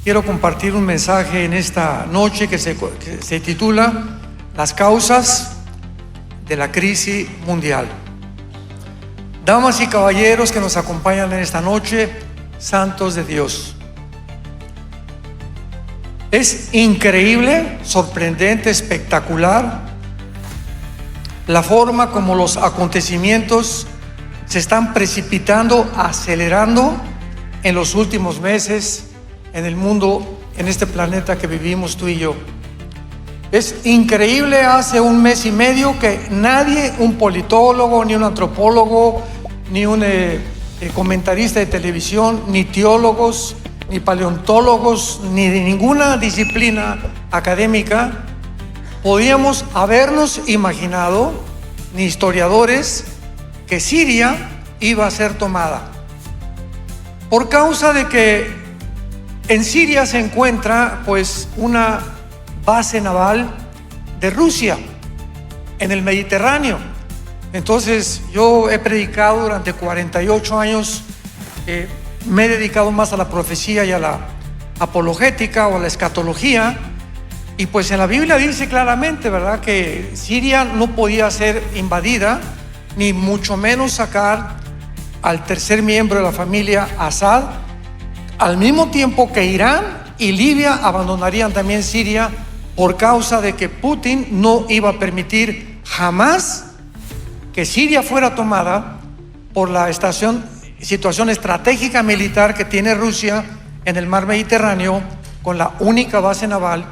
quiero compartir un mensaje en esta noche que se titula Las causas de la crisis mundial. Damas y caballeros que nos acompañan en esta noche, santos de Dios, es increíble, sorprendente, espectacular la forma como los acontecimientos se están precipitando, acelerando en los últimos meses en el mundo, en este planeta que vivimos tú y yo. Es increíble, hace un mes y medio que nadie, un politólogo, ni un antropólogo, ni un comentarista de televisión, ni teólogos, ni paleontólogos, ni de ninguna disciplina académica podíamos habernos imaginado, ni historiadores, que Siria iba a ser tomada. Por causa de que en Siria se encuentra pues una base naval de Rusia en el Mediterráneo. Entonces yo he predicado durante 48 años, me he dedicado más a la profecía y a la apologética o a la escatología, y pues en la Biblia dice claramente, ¿verdad?, que Siria no podía ser invadida, ni mucho menos sacar al tercer miembro de la familia Assad, al mismo tiempo que Irán y Libia abandonarían también Siria, por causa de que Putin no iba a permitir jamás que Siria fuera tomada por la situación estratégica militar que tiene Rusia en el mar Mediterráneo, con la única base naval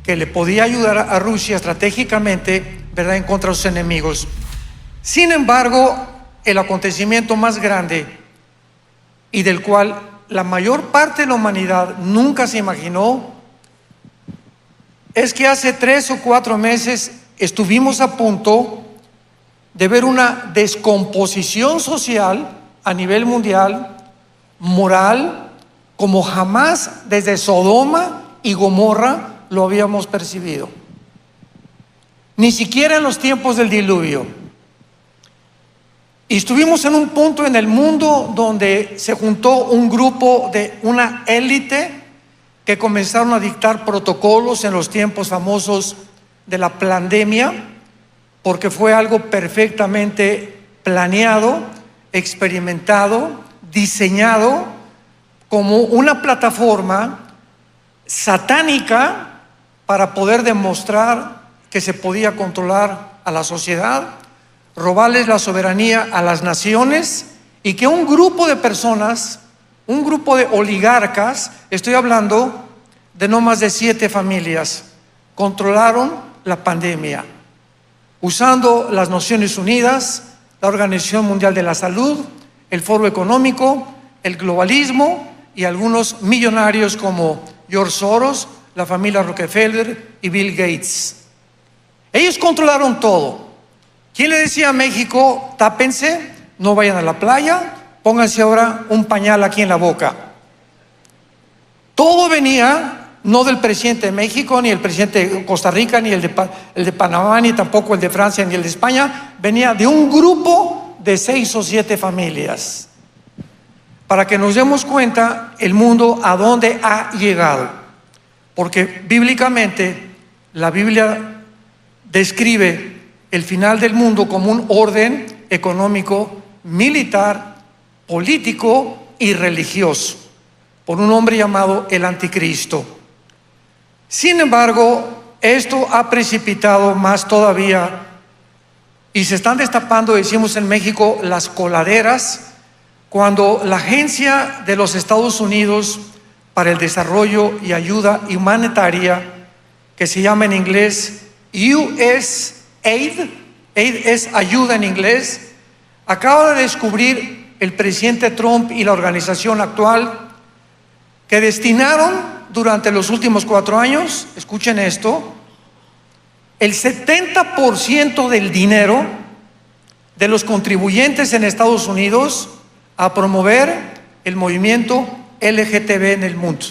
que le podía ayudar a Rusia estratégicamente, ¿verdad?, en contra de sus enemigos. Sin embargo, el acontecimiento más grande y del cual la mayor parte de la humanidad nunca se imaginó es que hace 3 o 4 meses estuvimos a punto de ver una descomposición social a nivel mundial, moral, como jamás desde Sodoma y Gomorra lo habíamos percibido. Ni siquiera en los tiempos del diluvio. Y estuvimos en un punto en el mundo donde se juntó un grupo de una élite que comenzaron a dictar protocolos en los tiempos famosos de la pandemia, porque fue algo perfectamente planeado, experimentado, diseñado como una plataforma satánica para poder demostrar que se podía controlar a la sociedad, robarles la soberanía a las naciones, y que un grupo de personas, un grupo de oligarcas, estoy hablando de no más de 7 familias, controlaron la pandemia, usando las Naciones Unidas, la Organización Mundial de la Salud, el Foro Económico, el globalismo y algunos millonarios como George Soros, la familia Rockefeller y Bill Gates. Ellos controlaron todo. ¿Quién le decía a México, tápense, no vayan a la playa, pónganse ahora un pañal aquí en la boca? Todo venía no del presidente de México, ni el presidente de Costa Rica, ni el de Panamá, ni tampoco el de Francia, ni el de España. Venía de un grupo de 6 o 7 familias. Para que nos demos cuenta el mundo a dónde ha llegado. Porque bíblicamente la Biblia describe el final del mundo como un orden económico, militar, político y religioso, por un hombre llamado el Anticristo. Sin embargo, esto ha precipitado más todavía y se están destapando, decimos en México, las coladeras, cuando la Agencia de los Estados Unidos para el Desarrollo y Ayuda Humanitaria, que se llama en inglés USAID, aid es ayuda en inglés, acaba de descubrir el presidente Trump y la organización actual que destinaron durante los últimos 4 años, escuchen esto, el 70% del dinero de los contribuyentes en Estados Unidos a promover el movimiento LGTB en el mundo.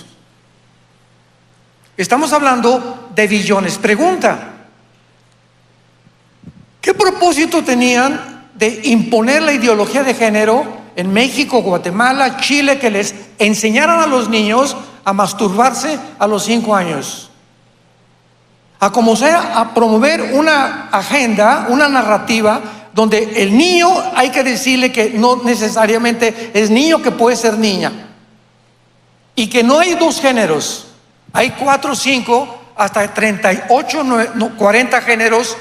Estamos hablando de billones. Pregunta: ¿qué propósito tenían de imponer la ideología de género en México, Guatemala, Chile, que les enseñaran a los niños a masturbarse a los 5 años. A como sea, a promover una agenda, una narrativa, donde el niño hay que decirle que no necesariamente es niño, que puede ser niña. Y que no hay 2 géneros, hay 4, 5, hasta 38, 40 géneros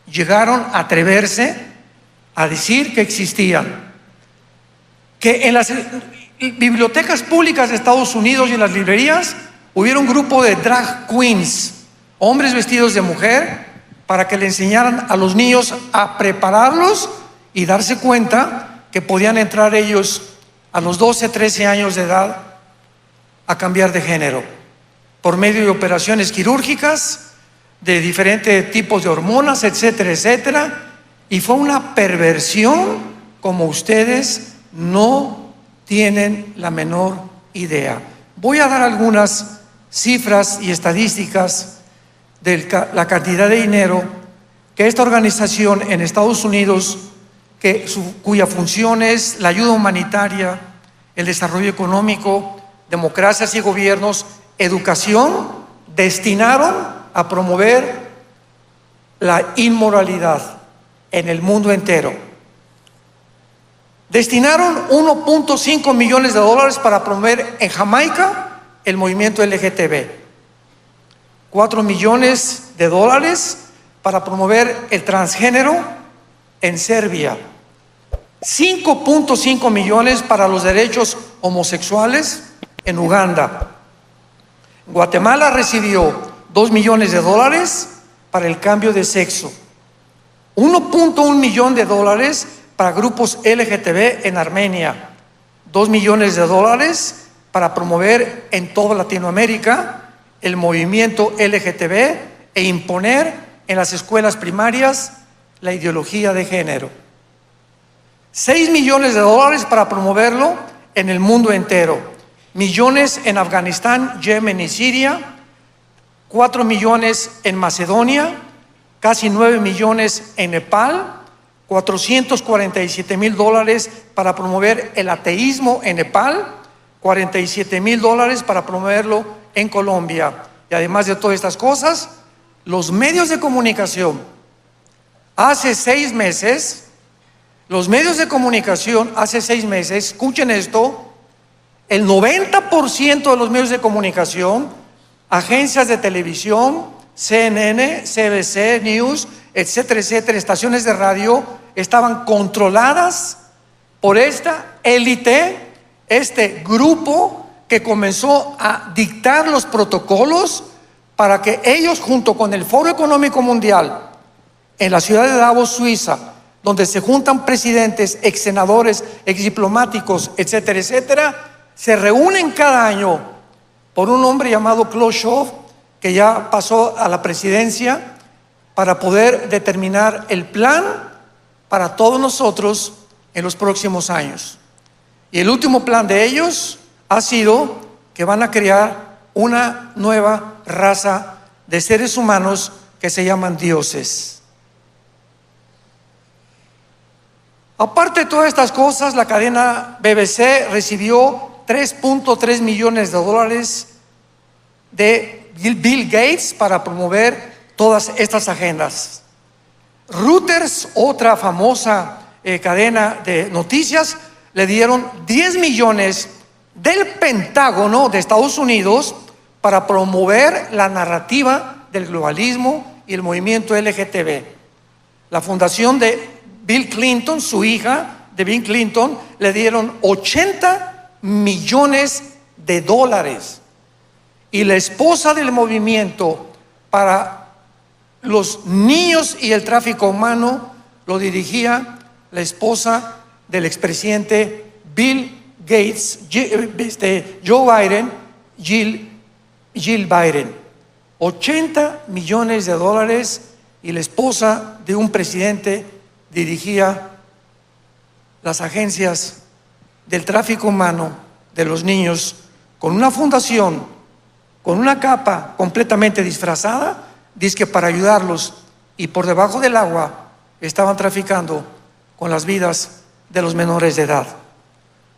llegaron a atreverse a decir que existían. Que en las bibliotecas públicas de Estados Unidos y en las librerías hubiera un grupo de drag queens, hombres vestidos de mujer, para que le enseñaran a los niños a prepararlos y darse cuenta que podían entrar ellos a los 12, 13 años de edad a cambiar de género por medio de operaciones quirúrgicas, de diferentes tipos de hormonas, etcétera, etcétera. Y fue una perversión como ustedes no tienen la menor idea. Voy a dar algunas cifras y estadísticas de la cantidad de dinero que esta organización en Estados Unidos, cuya función es la ayuda humanitaria, el desarrollo económico, democracias y gobiernos, educación, destinaron a promover la inmoralidad en el mundo entero. Destinaron 1.5 millones de dólares para promover en Jamaica el movimiento LGTB. 4 millones de dólares para promover el transgénero en Serbia. 5.5 millones para los derechos homosexuales en Uganda. Guatemala recibió 2 millones de dólares para el cambio de sexo. 1.1 millón de dólares para grupos LGTB en Armenia. 2 millones de dólares para promover en toda Latinoamérica el movimiento LGTB e imponer en las escuelas primarias la ideología de género. 6 millones de dólares para promoverlo en el mundo entero. Millones en Afganistán, Yemen y Siria. 4 millones en Macedonia. Casi 9 millones en Nepal. 447,000 dólares para promover el ateísmo en Nepal. 47,000 dólares para promoverlo en Colombia. Y además de todas estas cosas, los medios de comunicación, hace 6 meses, escuchen esto, el 90% de los medios de comunicación, agencias de televisión, CNN, CBC News, etcétera, etcétera, estaciones de radio, estaban controladas por esta élite, este grupo que comenzó a dictar los protocolos para que ellos, junto con el Foro Económico Mundial, en la ciudad de Davos, Suiza, donde se juntan presidentes, ex senadores, ex diplomáticos, etcétera, etcétera, se reúnen cada año por un hombre llamado Klaus Schwab, que ya pasó a la presidencia, para poder determinar el plan para todos nosotros en los próximos años. Y el último plan de ellos ha sido que van a crear una nueva raza de seres humanos que se llaman dioses. Aparte de todas estas cosas, la cadena BBC recibió 3.3 millones de dólares de Bill Gates para promover todas estas agendas. Reuters, otra famosa cadena de noticias, le dieron 10 millones del Pentágono de Estados Unidos para promover la narrativa del globalismo y el movimiento LGTB. La fundación de Bill Clinton, su hija de Bill Clinton, le dieron 80 millones de dólares. Y la esposa del movimiento para los niños y el tráfico humano lo dirigía la esposa del expresidente Bill Gates, Joe Biden, Jill Biden. 80 millones de dólares, y la esposa de un presidente dirigía las agencias del tráfico humano de los niños, con una fundación, con una capa completamente disfrazada, dizque para ayudarlos, y por debajo del agua estaban traficando con las vidas de los menores de edad.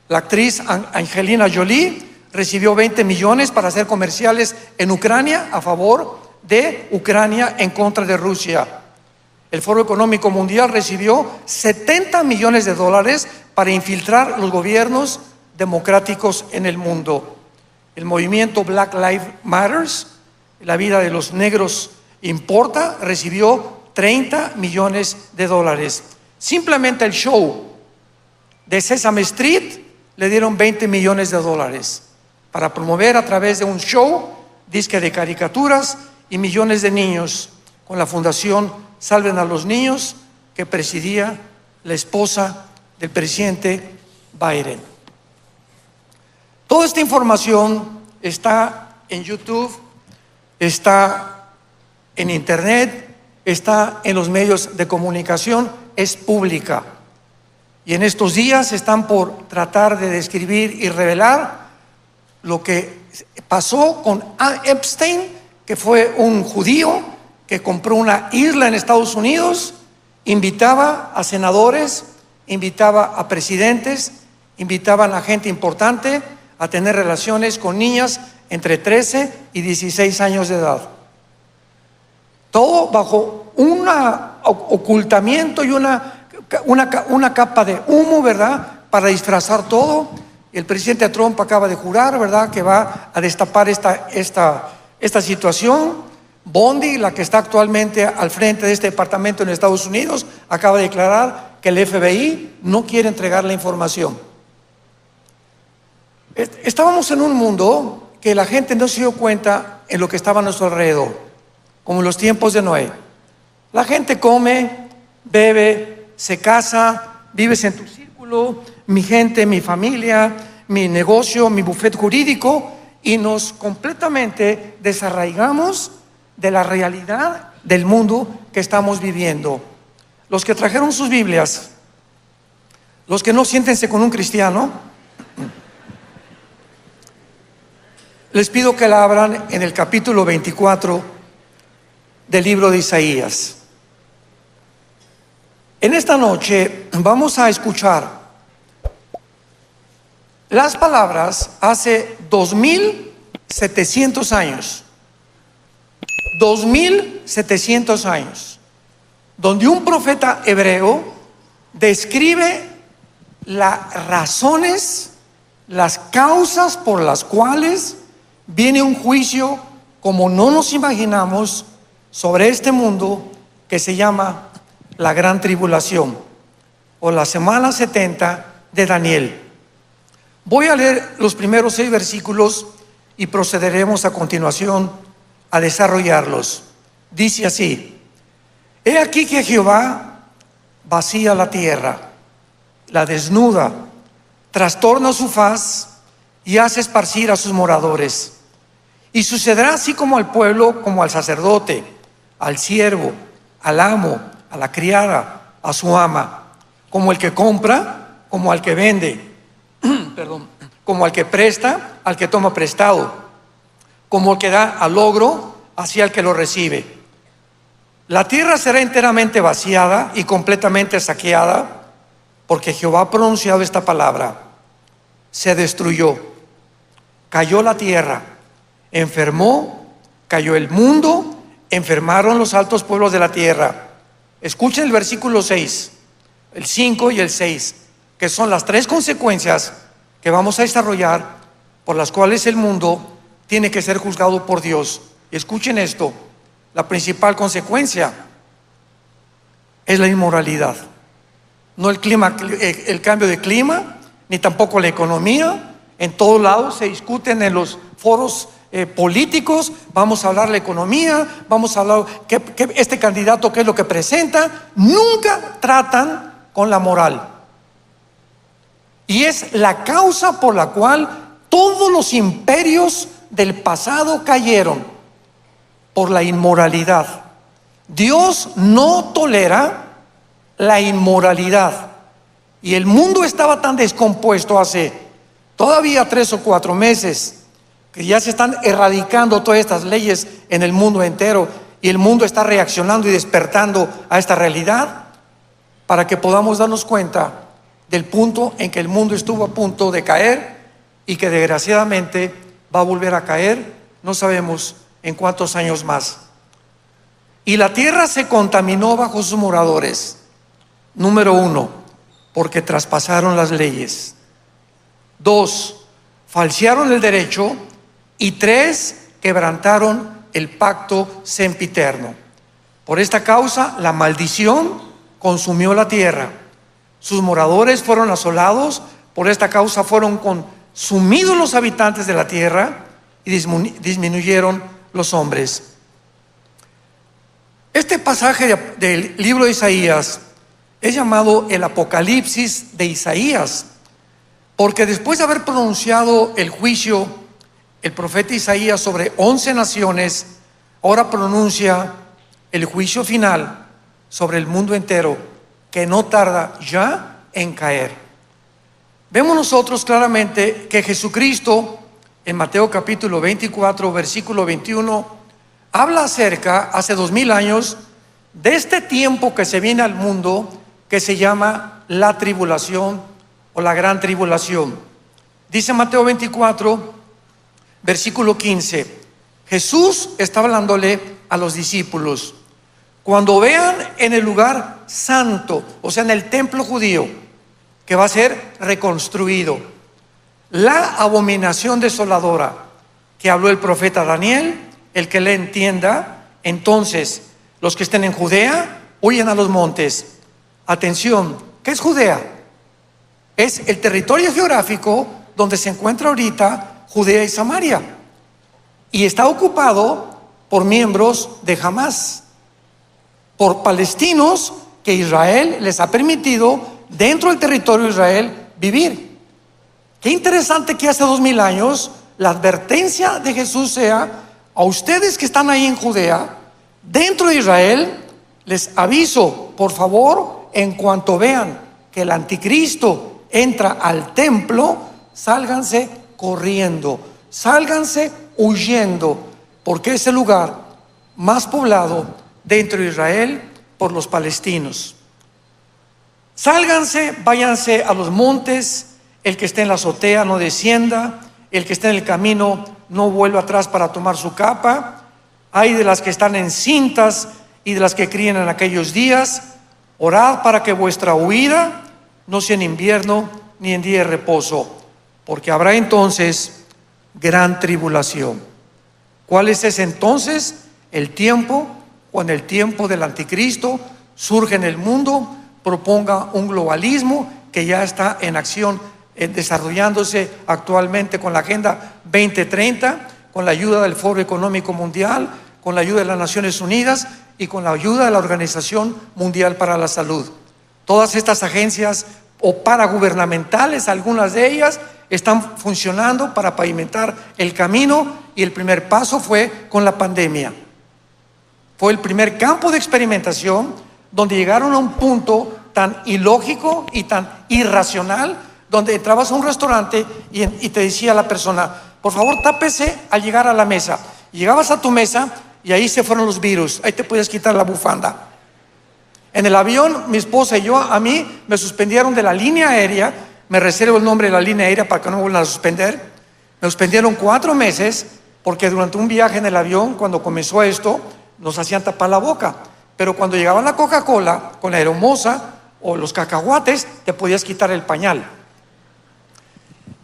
La actriz Angelina Jolie recibió 20 millones para hacer comerciales en Ucrania a favor de Ucrania en contra de Rusia. El Foro Económico Mundial recibió 70 millones de dólares para infiltrar los gobiernos democráticos en el mundo. El movimiento Black Lives Matter, la vida de los negros importa, recibió 30 millones de dólares. Simplemente el show de Sesame Street le dieron 20 millones de dólares para promover a través de un show, disque de caricaturas y millones de niños con la fundación Salven a los Niños que presidía la esposa del presidente Biden. Toda esta información está en YouTube, está en Internet, está en los medios de comunicación, es pública. Y en estos días están por tratar de describir y revelar lo que pasó con Epstein, que fue un judío que compró una isla en Estados Unidos, invitaba a senadores, invitaba a presidentes, invitaban a gente importante a tener relaciones con niñas entre 13 y 16 años de edad. Todo bajo un ocultamiento y una capa de humo, ¿verdad?, para disfrazar todo. El presidente Trump acaba de jurar, ¿verdad?, que va a destapar esta situación. Bondi, la que está actualmente al frente de este departamento en Estados Unidos, acaba de declarar que el FBI no quiere entregar la información. Estábamos en un mundo que la gente no se dio cuenta en lo que estaba a nuestro alrededor, como en los tiempos de Noé. La gente come, bebe, se casa, vives en tu círculo, mi gente, mi familia, mi negocio, mi bufete jurídico, y nos completamente desarraigamos de la realidad del mundo que estamos viviendo. Los que trajeron sus Biblias, los que no, siéntense con un cristiano, les pido que la abran en el capítulo 24 del libro de Isaías. En esta noche vamos a escuchar las palabras hace 2700 años. 2700 años, donde un profeta hebreo describe las razones, las causas por las cuales viene un juicio como no nos imaginamos sobre este mundo que se llama la Gran Tribulación o la semana 70 de Daniel. Voy a leer los primeros 6 versículos y procederemos a continuación a desarrollarlos. Dice así: He aquí que Jehová vacía la tierra, la desnuda, trastorna su faz y hace esparcir a sus moradores. Y sucederá así como al pueblo, como al sacerdote, al siervo, al amo, a la criada, a su ama, como el que compra, como al que vende, como al que presta, al que toma prestado, como el que da al logro, hacia el que lo recibe. La tierra será enteramente vaciada y completamente saqueada, porque Jehová ha pronunciado esta palabra. Se destruyó, cayó la tierra, enfermó, cayó el mundo, enfermaron los altos pueblos de la tierra. Escuchen el versículo 6, el 5 y el 6, que son las 3 consecuencias que vamos a desarrollar por las cuales el mundo tiene que ser juzgado por Dios. Y escuchen esto: la principal consecuencia es la inmoralidad. No el cambio de clima, ni tampoco la economía. En todos lados se discuten en los foros políticos. Vamos a hablar de la economía, vamos a hablar que este candidato qué es lo que presenta. Nunca tratan con la moral. Y es la causa por la cual todos los imperios del pasado cayeron, por la inmoralidad. Dios no tolera la inmoralidad. Y el mundo estaba tan descompuesto hace todavía 3 o 4 meses que ya se están erradicando todas estas leyes en el mundo entero, y el mundo está reaccionando y despertando a esta realidad para que podamos darnos cuenta del punto en que el mundo estuvo a punto de caer y que desgraciadamente va a volver a caer, no sabemos en cuántos años más. Y la tierra se contaminó bajo sus moradores. Número 1, porque traspasaron las leyes. 2, falsearon el derecho. Y 3, quebrantaron el pacto sempiterno. Por esta causa, la maldición consumió la tierra. Sus moradores fueron asolados. Por esta causa fueron consumidos los habitantes de la tierra y disminuyeron los hombres. Este pasaje del libro de Isaías es llamado el Apocalipsis de Isaías, porque después de haber pronunciado el juicio, el profeta Isaías sobre 11 naciones, ahora pronuncia el juicio final sobre el mundo entero, que no tarda ya en caer. Vemos nosotros claramente que Jesucristo, en Mateo capítulo 24, versículo 21, habla acerca, hace 2000 años, de este tiempo que se viene al mundo, que se llama la tribulación o la gran tribulación. Dice Mateo 24, versículo 15, Jesús está hablándole a los discípulos: cuando vean en el lugar santo, o sea, en el templo judío, que va a ser reconstruido, la abominación desoladora que habló el profeta Daniel, el que le entienda, entonces los que estén en Judea, huyan a los montes. Atención, ¿qué es Judea? Es el territorio geográfico donde se encuentra ahorita Judea y Samaria, y está ocupado por miembros de Hamás, por palestinos que Israel les ha permitido dentro del territorio de Israel vivir. Qué interesante que hace 2000 años la advertencia de Jesús sea: a ustedes que están ahí en Judea, dentro de Israel, les aviso, por favor, en cuanto vean que el anticristo entra al templo, sálganse corriendo, sálganse huyendo, porque es el lugar más poblado dentro de Israel por los palestinos. Sálganse, váyanse a los montes. El que esté en la azotea no descienda, el que esté en el camino no vuelva atrás para tomar su capa. Hay de las que están encintas y de las que críen en aquellos días. Orad para que vuestra huida no sea en invierno ni en día de reposo, porque habrá entonces gran tribulación. ¿Cuál es ese entonces? El tiempo cuando el tiempo del anticristo surge en el mundo, proponga un globalismo que ya está en acción, desarrollándose actualmente con la Agenda 2030, con la ayuda del Foro Económico Mundial, con la ayuda de las Naciones Unidas y con la ayuda de la Organización Mundial para la Salud. Todas estas agencias o paragubernamentales, algunas de ellas, están funcionando para pavimentar el camino, y el primer paso fue con la pandemia. Fue el primer campo de experimentación donde llegaron a un punto tan ilógico y tan irracional, donde entrabas a un restaurante y te decía la persona: por favor, tápese al llegar a la mesa. Llegabas a tu mesa y ahí se fueron los virus, ahí te podías quitar la bufanda. En el avión, mi esposa y yo, a mí me suspendieron de la línea aérea, me reservo el nombre de la línea aérea para que no me vuelvan a suspender. Me suspendieron 4 meses porque durante un viaje en el avión, cuando comenzó esto, nos hacían tapar la boca. Pero cuando llegaba la Coca-Cola con la aeromosa o los cacahuates, te podías quitar el pañal.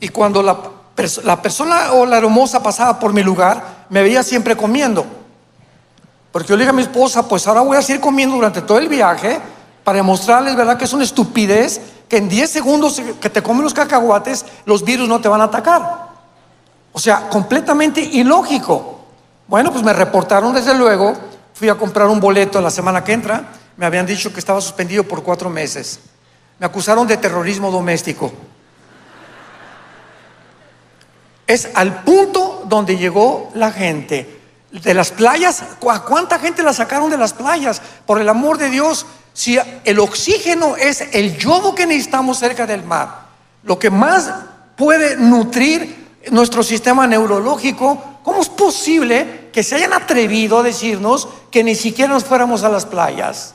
Y cuando la persona o la aeromoza pasaba por mi lugar, me veía siempre comiendo. Porque yo le dije a mi esposa: pues ahora voy a seguir comiendo durante todo el viaje para demostrarles, ¿verdad?, que es una estupidez que en 10 segundos que te comen los cacahuates, los virus no te van a atacar. O sea, completamente ilógico. Bueno, pues me reportaron desde luego. Fui a comprar un boleto la semana que entra. Me habían dicho que estaba suspendido por 4 meses. Me acusaron de terrorismo doméstico. Es al punto donde llegó la gente. De las playas, ¿a cuánta gente la sacaron de las playas? Por el amor de Dios, si el oxígeno es el yodo que necesitamos cerca del mar, lo que más puede nutrir nuestro sistema neurológico, ¿cómo es posible que se hayan atrevido a decirnos que ni siquiera nos fuéramos a las playas?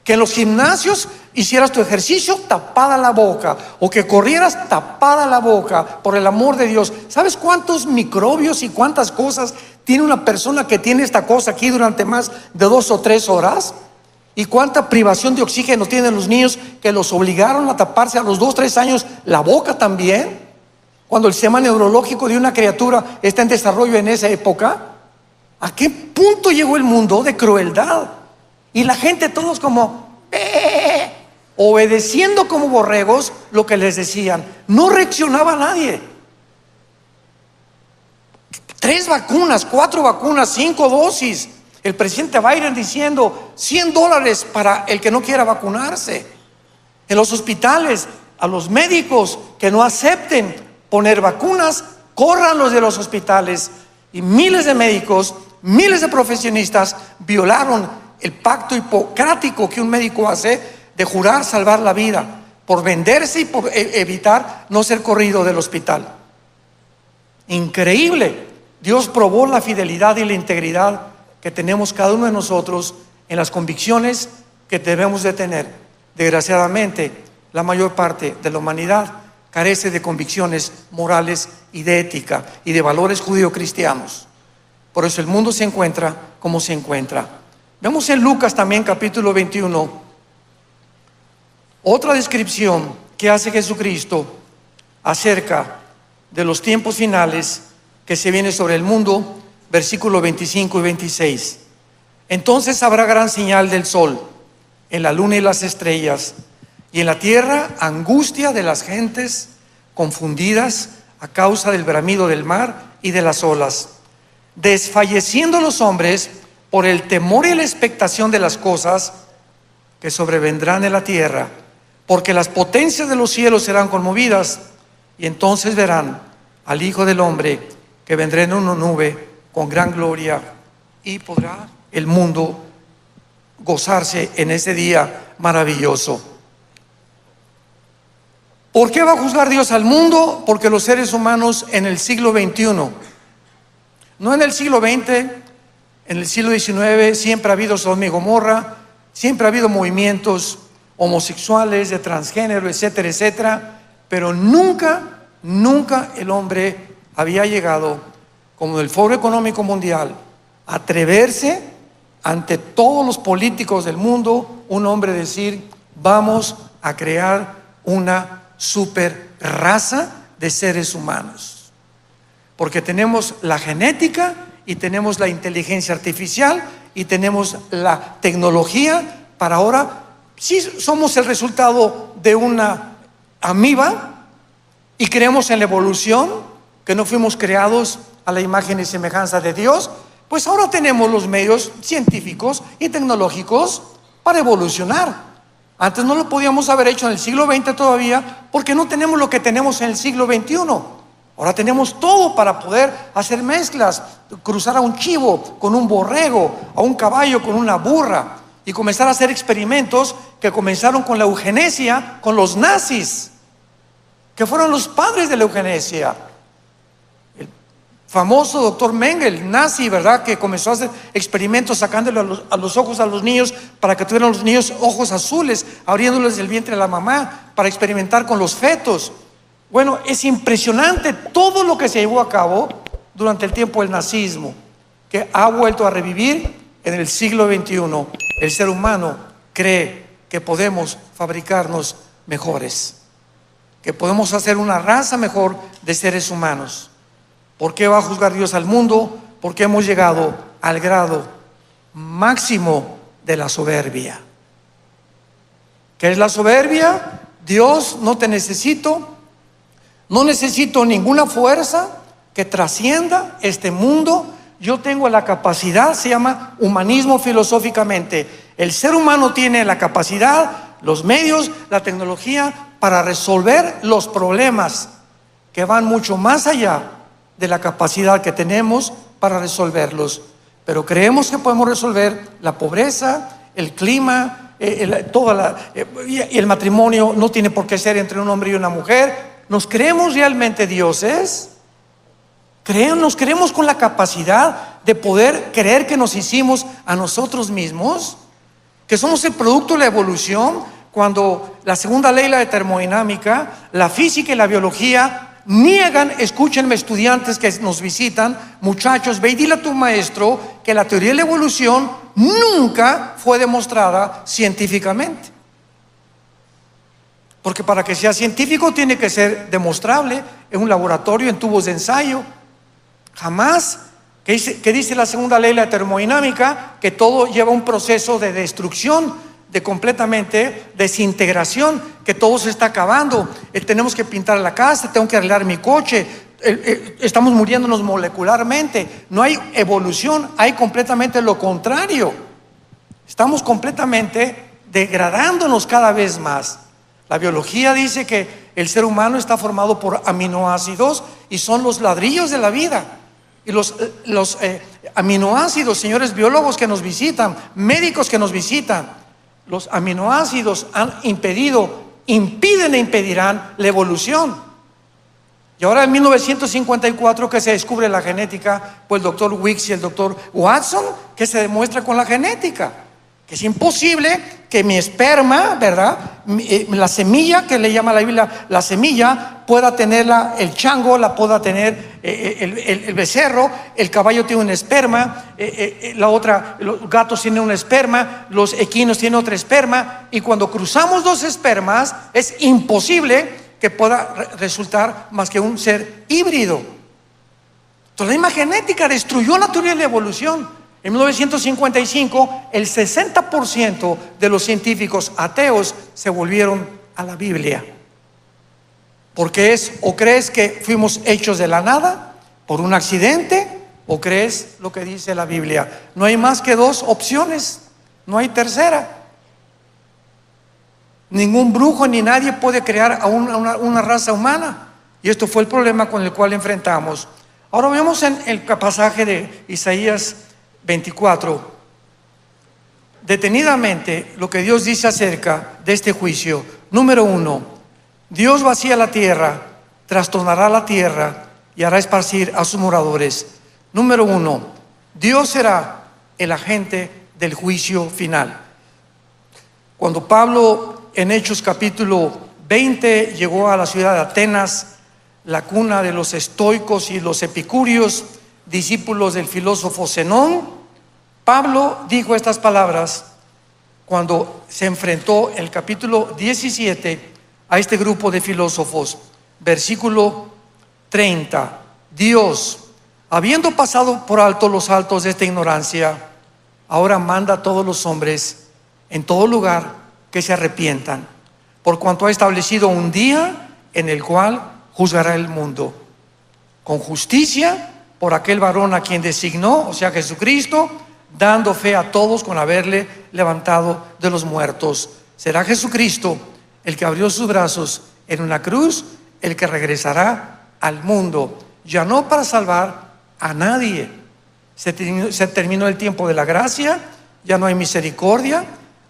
Que en los gimnasios hicieras tu ejercicio tapada la boca, o que corrieras tapada la boca, por el amor de Dios. ¿Sabes cuántos microbios y cuántas cosas tiene una persona que tiene esta cosa aquí durante más de 2 o 3 horas? ¿Y cuánta privación de oxígeno tienen los niños que los obligaron a taparse a los 2, 3 años la boca también? Cuando el sistema neurológico de una criatura está en desarrollo en esa época. ¿A qué punto llegó el mundo de crueldad? Y la gente todos como obedeciendo como borregos lo que les decían. No reaccionaba nadie. 3 vacunas, 4 vacunas, 5 dosis. El presidente Biden diciendo $100 para el que no quiera vacunarse. En los hospitales, a los médicos que no acepten poner vacunas, corran los de los hospitales. Y miles de médicos, miles de profesionistas violaron el pacto hipocrático que un médico hace de jurar salvar la vida por venderse y por evitar no ser corrido del hospital. Increíble. Dios probó la fidelidad y la integridad que tenemos cada uno de nosotros en las convicciones que debemos de tener. Desgraciadamente, la mayor parte de la humanidad carece de convicciones morales y de ética y de valores judio-cristianos. Por eso el mundo se encuentra como se encuentra. Vemos en Lucas también capítulo 21 otra descripción que hace Jesucristo acerca de los tiempos finales que se vienen sobre el mundo, versículos 25 y 26. Entonces habrá gran señal del sol, en la luna y las estrellas, y en la tierra angustia de las gentes confundidas a causa del bramido del mar y de las olas, desfalleciendo los hombres por el temor y la expectación de las cosas que sobrevendrán en la tierra, porque las potencias de los cielos serán conmovidas, y entonces verán al Hijo del Hombre que vendrá en una nube con gran gloria, y podrá el mundo gozarse en ese día maravilloso. ¿Por qué va a juzgar Dios al mundo? Porque los seres humanos en el siglo XXI, no en el siglo XX, en el siglo XIX siempre ha habido Sodoma y Gomorra, siempre ha habido movimientos homosexuales, de transgénero, etcétera, etcétera, pero nunca el hombre había llegado, como el Foro Económico Mundial, a atreverse ante todos los políticos del mundo, un hombre decir: vamos a crear una super raza de seres humanos, porque tenemos la genética y tenemos la inteligencia artificial y tenemos la tecnología para ahora. Sí, somos el resultado de una amiba y creemos en la evolución, que no fuimos creados a la imagen y semejanza de Dios. Pues ahora tenemos los medios científicos y tecnológicos para evolucionar. Antes no lo podíamos haber hecho en el siglo XX todavía, porque no tenemos lo que tenemos en el siglo XXI. Ahora tenemos todo para poder hacer mezclas, cruzar a un chivo con un borrego, a un caballo con una burra, y comenzar a hacer experimentos que comenzaron con la eugenesia, con los nazis, que fueron los padres de la eugenesia. El famoso doctor Mengele, nazi, ¿verdad?, que comenzó a hacer experimentos sacándole a los ojos a los niños para que tuvieran los niños ojos azules, abriéndoles el vientre a la mamá para experimentar con los fetos. Bueno, es impresionante todo lo que se llevó a cabo durante el tiempo del nazismo, que ha vuelto a revivir en el siglo XXI. El ser humano cree que podemos fabricarnos mejores, que podemos hacer una raza mejor de seres humanos. ¿Por qué va a juzgar Dios al mundo? Porque hemos llegado al grado máximo de la soberbia. ¿Qué es la soberbia? Dios, no te necesito, no necesito ninguna fuerza que trascienda este mundo. Yo tengo la capacidad, se llama humanismo filosóficamente. El ser humano tiene la capacidad, los medios, la tecnología para resolver los problemas que van mucho más allá de la capacidad que tenemos para resolverlos. Pero creemos que podemos resolver la pobreza, el clima, y el matrimonio no tiene por qué ser entre un hombre y una mujer. ¿Nos creemos realmente dioses? ¿Nos creemos con la capacidad de poder creer que nos hicimos a nosotros mismos? que somos el producto de la evolución, cuando la segunda ley, la de termodinámica, la física y la biología niegan. Escúchenme, estudiantes que nos visitan, muchachos, ve y dile a tu maestro que la teoría de la evolución nunca fue demostrada científicamente. Porque para que sea científico tiene que ser demostrable en un laboratorio, en tubos de ensayo. Jamás. ¿Qué dice la segunda ley de la termodinámica? Que todo lleva un proceso de destrucción, de completamente desintegración, que todo se está acabando. Tenemos que pintar la casa, tengo que arreglar mi coche, estamos muriéndonos molecularmente. No hay evolución, hay completamente lo contrario. Estamos completamente degradándonos cada vez más. La biología dice que el ser humano está formado por aminoácidos y son los ladrillos de la vida. Y los aminoácidos, señores biólogos que nos visitan, médicos que nos visitan, los aminoácidos impiden e impedirán la evolución. Y ahora en 1954 que se descubre la genética, pues el doctor Weeks y el doctor Watson, que se demuestra con la genética, que es imposible que mi esperma, ¿verdad? La semilla, que le llama la Biblia la semilla, pueda tenerla el chango, la pueda tener el becerro, el caballo tiene un esperma, los gatos tienen un esperma, los equinos tienen otra esperma, y cuando cruzamos dos espermas es imposible que pueda resultar más que un ser híbrido. Entonces la misma genética destruyó la teoría de la evolución. En 1955, el 60% de los científicos ateos se volvieron a la Biblia. Porque o crees que fuimos hechos de la nada por un accidente, o crees lo que dice la Biblia. No hay más que dos opciones, no hay tercera. Ningún brujo ni nadie puede crear a una raza humana. Y esto fue el problema con el cual enfrentamos. Ahora vemos en el pasaje de Isaías 24, detenidamente lo que Dios dice acerca de este juicio. Número 1, Dios vacía la tierra, trastornará la tierra y hará esparcir a sus moradores. Número 1, Dios será el agente del juicio final. Cuando Pablo en Hechos capítulo 20 llegó a la ciudad de Atenas, la cuna de los estoicos y los epicúreos, discípulos del filósofo Zenón, Pablo dijo estas palabras cuando se enfrentó en el capítulo 17 a este grupo de filósofos. Versículo 30, Dios, habiendo pasado por alto los altos de esta ignorancia, ahora manda a todos los hombres en todo lugar que se arrepientan, por cuanto ha establecido un día en el cual juzgará el mundo con justicia por aquel varón a quien designó, o sea Jesucristo, dando fe a todos con haberle levantado de los muertos. Será Jesucristo el que abrió sus brazos en una cruz, el que regresará al mundo, ya no para salvar a nadie. Se terminó el tiempo de la gracia, ya no hay misericordia,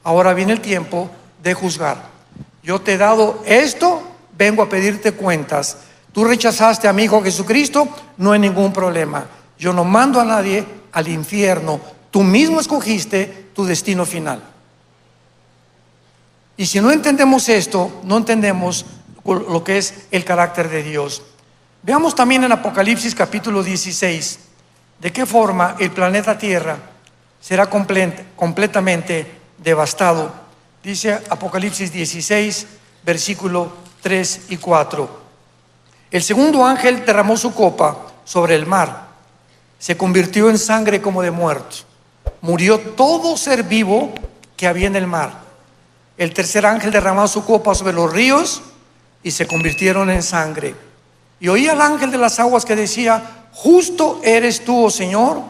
ahora viene el tiempo de juzgar. Yo te he dado esto, vengo a pedirte cuentas. Tú rechazaste a mi Hijo Jesucristo, no hay ningún problema. Yo no mando a nadie al infierno. Tú mismo escogiste tu destino final. Y si no entendemos esto, no entendemos lo que es el carácter de Dios. Veamos también en Apocalipsis capítulo 16, de qué forma el planeta Tierra será completamente devastado. Dice Apocalipsis 16, versículo 3 y 4. El segundo ángel derramó su copa sobre el mar. Se convirtió en sangre como de muertos. Murió todo ser vivo que había en el mar. El tercer ángel derramó su copa sobre los ríos y se convirtieron en sangre. Y oí al ángel de las aguas que decía: justo eres tú, oh Señor,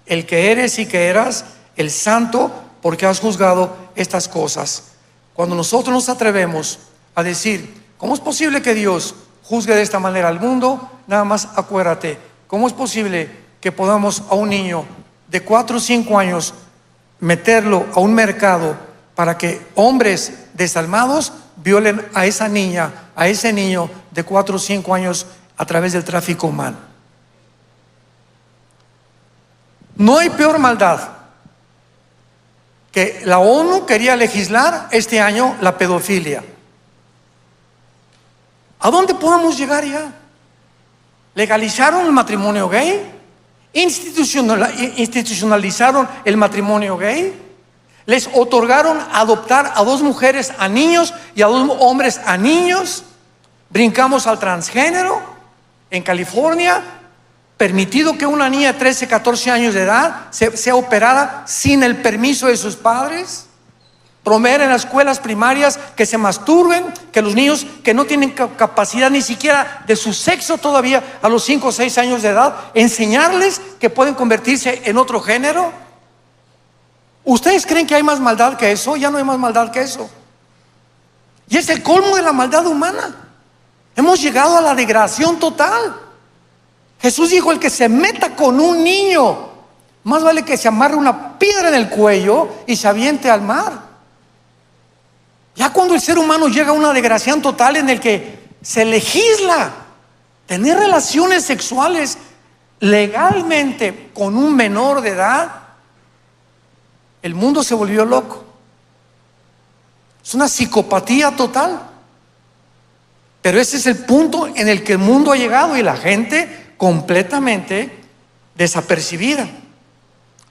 el que eres y que eras, el santo, porque has juzgado estas cosas. Cuando nosotros nos atrevemos a decir: ¿cómo es posible que Dios juzgue de esta manera al mundo? Nada más acuérdate, ¿cómo es posible que podamos a un niño de 4 o 5 años meterlo a un mercado para que hombres desalmados violen a esa niña, a ese niño de 4 o 5 años a través del tráfico humano? No hay peor maldad que la ONU quería legislar este año la pedofilia. ¿A dónde podemos llegar ya? Legalizaron el matrimonio gay, institucionalizaron el matrimonio gay, les otorgaron adoptar a 2 mujeres a niños y a 2 hombres a niños. Brincamos al transgénero. En California, permitido que una niña de 13, 14 años de edad sea operada sin el permiso de sus padres. Promover en las escuelas primarias que se masturben, que los niños que no tienen capacidad ni siquiera de su sexo todavía a los 5 o 6 años de edad, enseñarles que pueden convertirse en otro género. ¿Ustedes creen que hay más maldad que eso? Ya no hay más maldad que eso. Y es el colmo de la maldad humana. Hemos llegado a la degradación total. Jesús dijo: el que se meta con un niño, más vale que se amarre una piedra en el cuello y se aviente al mar. Ya cuando el ser humano llega a una degradación total en el que se legisla tener relaciones sexuales legalmente con un menor de edad, el mundo se volvió loco. Es una psicopatía total. Pero ese es el punto en el que el mundo ha llegado y la gente completamente desapercibida.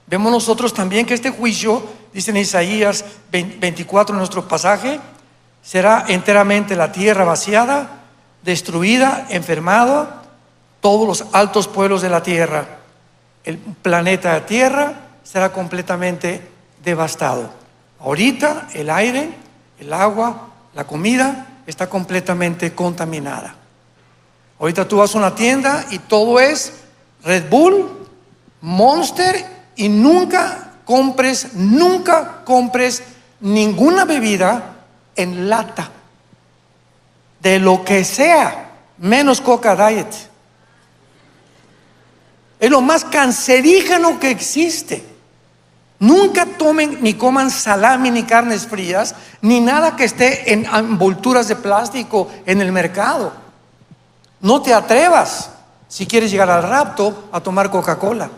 Vemos nosotros también que este juicio, dice en Isaías 24, en nuestro pasaje, será enteramente la tierra vaciada, destruida, enfermada, todos los altos pueblos de la tierra. El planeta Tierra será completamente devastado. Ahorita el aire, el agua, la comida está completamente contaminada. Ahorita tú vas a una tienda y todo es Red Bull, Monster, y nunca compres ninguna bebida en lata, de lo que sea, menos Coca Diet. Es lo más cancerígeno que existe. Nunca tomen ni coman salami ni carnes frías, ni nada que esté en envolturas de plástico en el mercado. No te atrevas, si quieres llegar al rapto, a tomar Coca-Cola.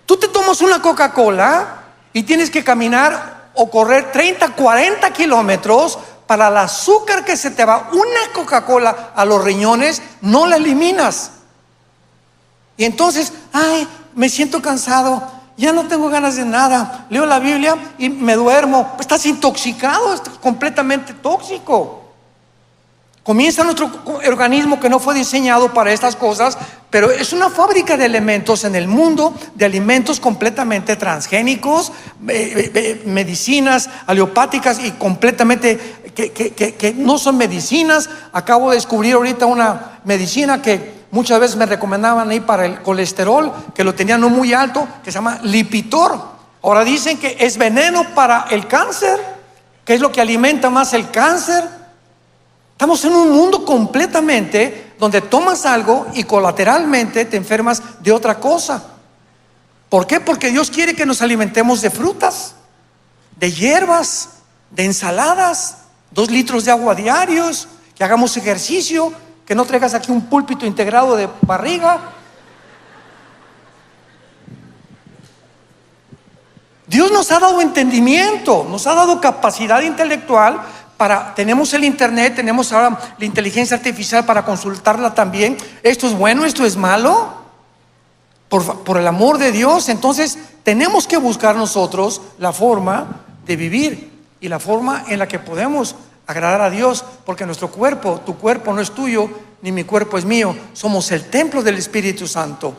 Tú te tomas una Coca-Cola y tienes que caminar o correr 30, 40 kilómetros para el azúcar que se te va. Una Coca-Cola a los riñones, no la eliminas. Y entonces, ay, me siento cansado, ya no tengo ganas de nada, leo la Biblia y me duermo. Estás intoxicado, estás completamente tóxico. Comienza nuestro organismo, que no fue diseñado para estas cosas, pero es una fábrica de elementos en el mundo, de alimentos completamente transgénicos, medicinas alopáticas y completamente que no son medicinas. Acabo de descubrir ahorita una medicina que muchas veces me recomendaban ahí para el colesterol, que lo tenían no muy alto, que se llama Lipitor. Ahora dicen que es veneno para el cáncer, que es lo que alimenta más el cáncer. Estamos en un mundo completamente donde tomas algo y colateralmente te enfermas de otra cosa. ¿Por qué? Porque Dios quiere que nos alimentemos de frutas, de hierbas, de ensaladas, 2 litros de agua diarios, que hagamos ejercicio, que no traigas aquí un púlpito integrado de barriga. Dios nos ha dado entendimiento, nos ha dado capacidad intelectual. Tenemos el internet, tenemos ahora la inteligencia artificial para consultarla también. Esto es bueno, esto es malo, por el amor de Dios. Entonces tenemos que buscar nosotros la forma de vivir y la forma en la que podemos agradar a Dios, porque nuestro cuerpo, tu cuerpo no es tuyo, ni mi cuerpo es mío. Somos el templo del Espíritu Santo.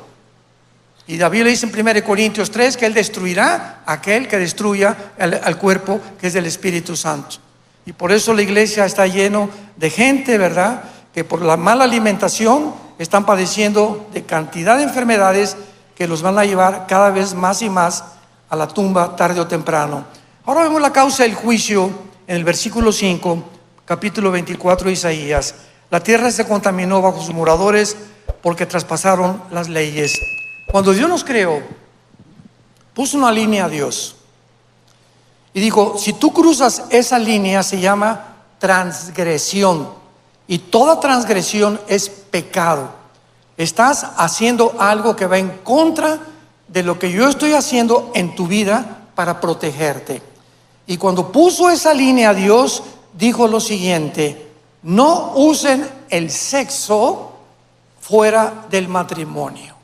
Y David le dice en 1 Corintios 3 que Él destruirá a aquel que destruya al cuerpo, que es del Espíritu Santo. Y por eso la iglesia está lleno de gente, ¿verdad?, que por la mala alimentación están padeciendo de cantidad de enfermedades que los van a llevar cada vez más y más a la tumba tarde o temprano. Ahora vemos la causa del juicio en el versículo 5, capítulo 24 de Isaías. La tierra se contaminó bajo sus moradores porque traspasaron las leyes. Cuando Dios nos creó, puso una línea a Dios. Y dijo, si tú cruzas esa línea se llama transgresión. Y toda transgresión es pecado. Estás haciendo algo que va en contra de lo que yo estoy haciendo en tu vida para protegerte. Y cuando puso esa línea, Dios dijo lo siguiente: no usen el sexo fuera del matrimonio.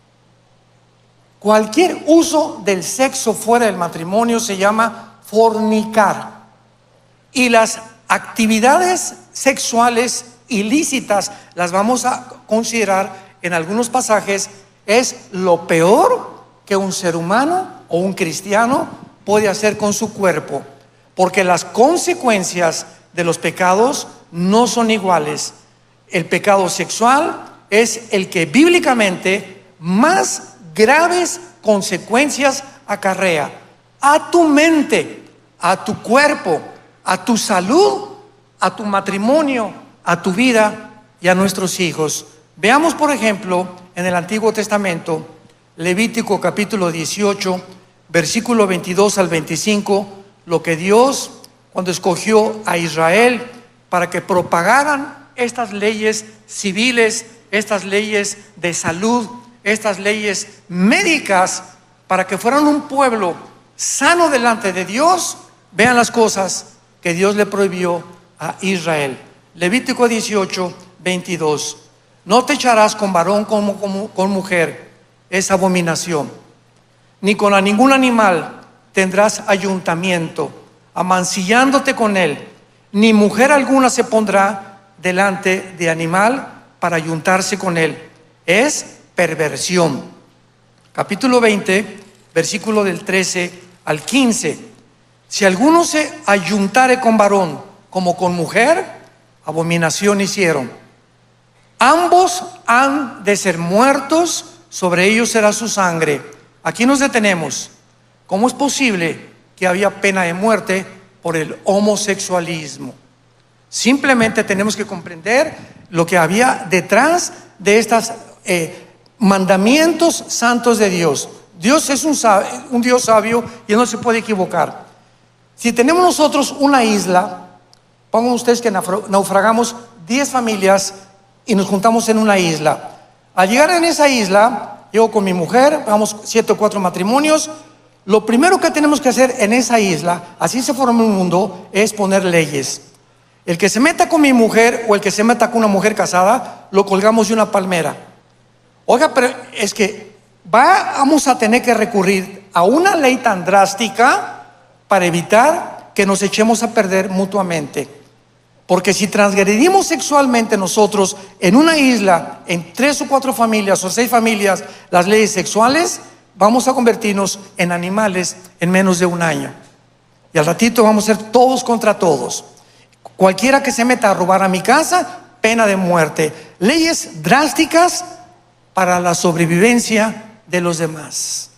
Cualquier uso del sexo fuera del matrimonio se llama fornicar. Y las actividades sexuales ilícitas, las vamos a considerar en algunos pasajes, es lo peor que un ser humano o un cristiano puede hacer con su cuerpo, porque las consecuencias de los pecados no son iguales. El pecado sexual es el que bíblicamente más graves consecuencias acarrea a tu mente, a tu cuerpo, a tu salud, a tu matrimonio, a tu vida y a nuestros hijos. Veamos, por ejemplo, en el Antiguo Testamento, Levítico capítulo 18, versículo 22 al 25, lo que Dios, cuando escogió a Israel para que propagaran estas leyes civiles, estas leyes de salud, estas leyes médicas, para que fueran un pueblo sano delante de Dios. Vean las cosas que Dios le prohibió a Israel. Levítico 18, 22. No te echarás con varón como con mujer, es abominación. Ni con ningún animal tendrás ayuntamiento, amancillándote con él. Ni mujer alguna se pondrá delante de animal para ayuntarse con él. Es perversión. Capítulo 20, versículo del 13 al 15. Si alguno se ayuntare con varón como con mujer, abominación hicieron. Ambos han de ser muertos, sobre ellos será su sangre. Aquí nos detenemos. ¿Cómo es posible que había pena de muerte por el homosexualismo? Simplemente tenemos que comprender lo que había detrás de estos mandamientos santos de Dios. Dios es un Dios sabio y Él no se puede equivocar. Si tenemos nosotros una isla, pongan ustedes que naufragamos 10 familias y nos juntamos en una isla. Al llegar en esa isla, llego con mi mujer, vamos 7 o 4 matrimonios. Lo primero que tenemos que hacer en esa isla, así se forma un mundo, es poner leyes. El que se meta con mi mujer o el que se meta con una mujer casada, lo colgamos de una palmera. Oiga, pero es que vamos a tener que recurrir a una ley tan drástica para evitar que nos echemos a perder mutuamente. Porque si transgredimos sexualmente nosotros en una isla, en 3 o 4 familias o 6 familias, las leyes sexuales, vamos a convertirnos en animales en menos de un año. Y al ratito vamos a ser todos contra todos. Cualquiera que se meta a robar a mi casa, pena de muerte. Leyes drásticas para la sobrevivencia de los demás.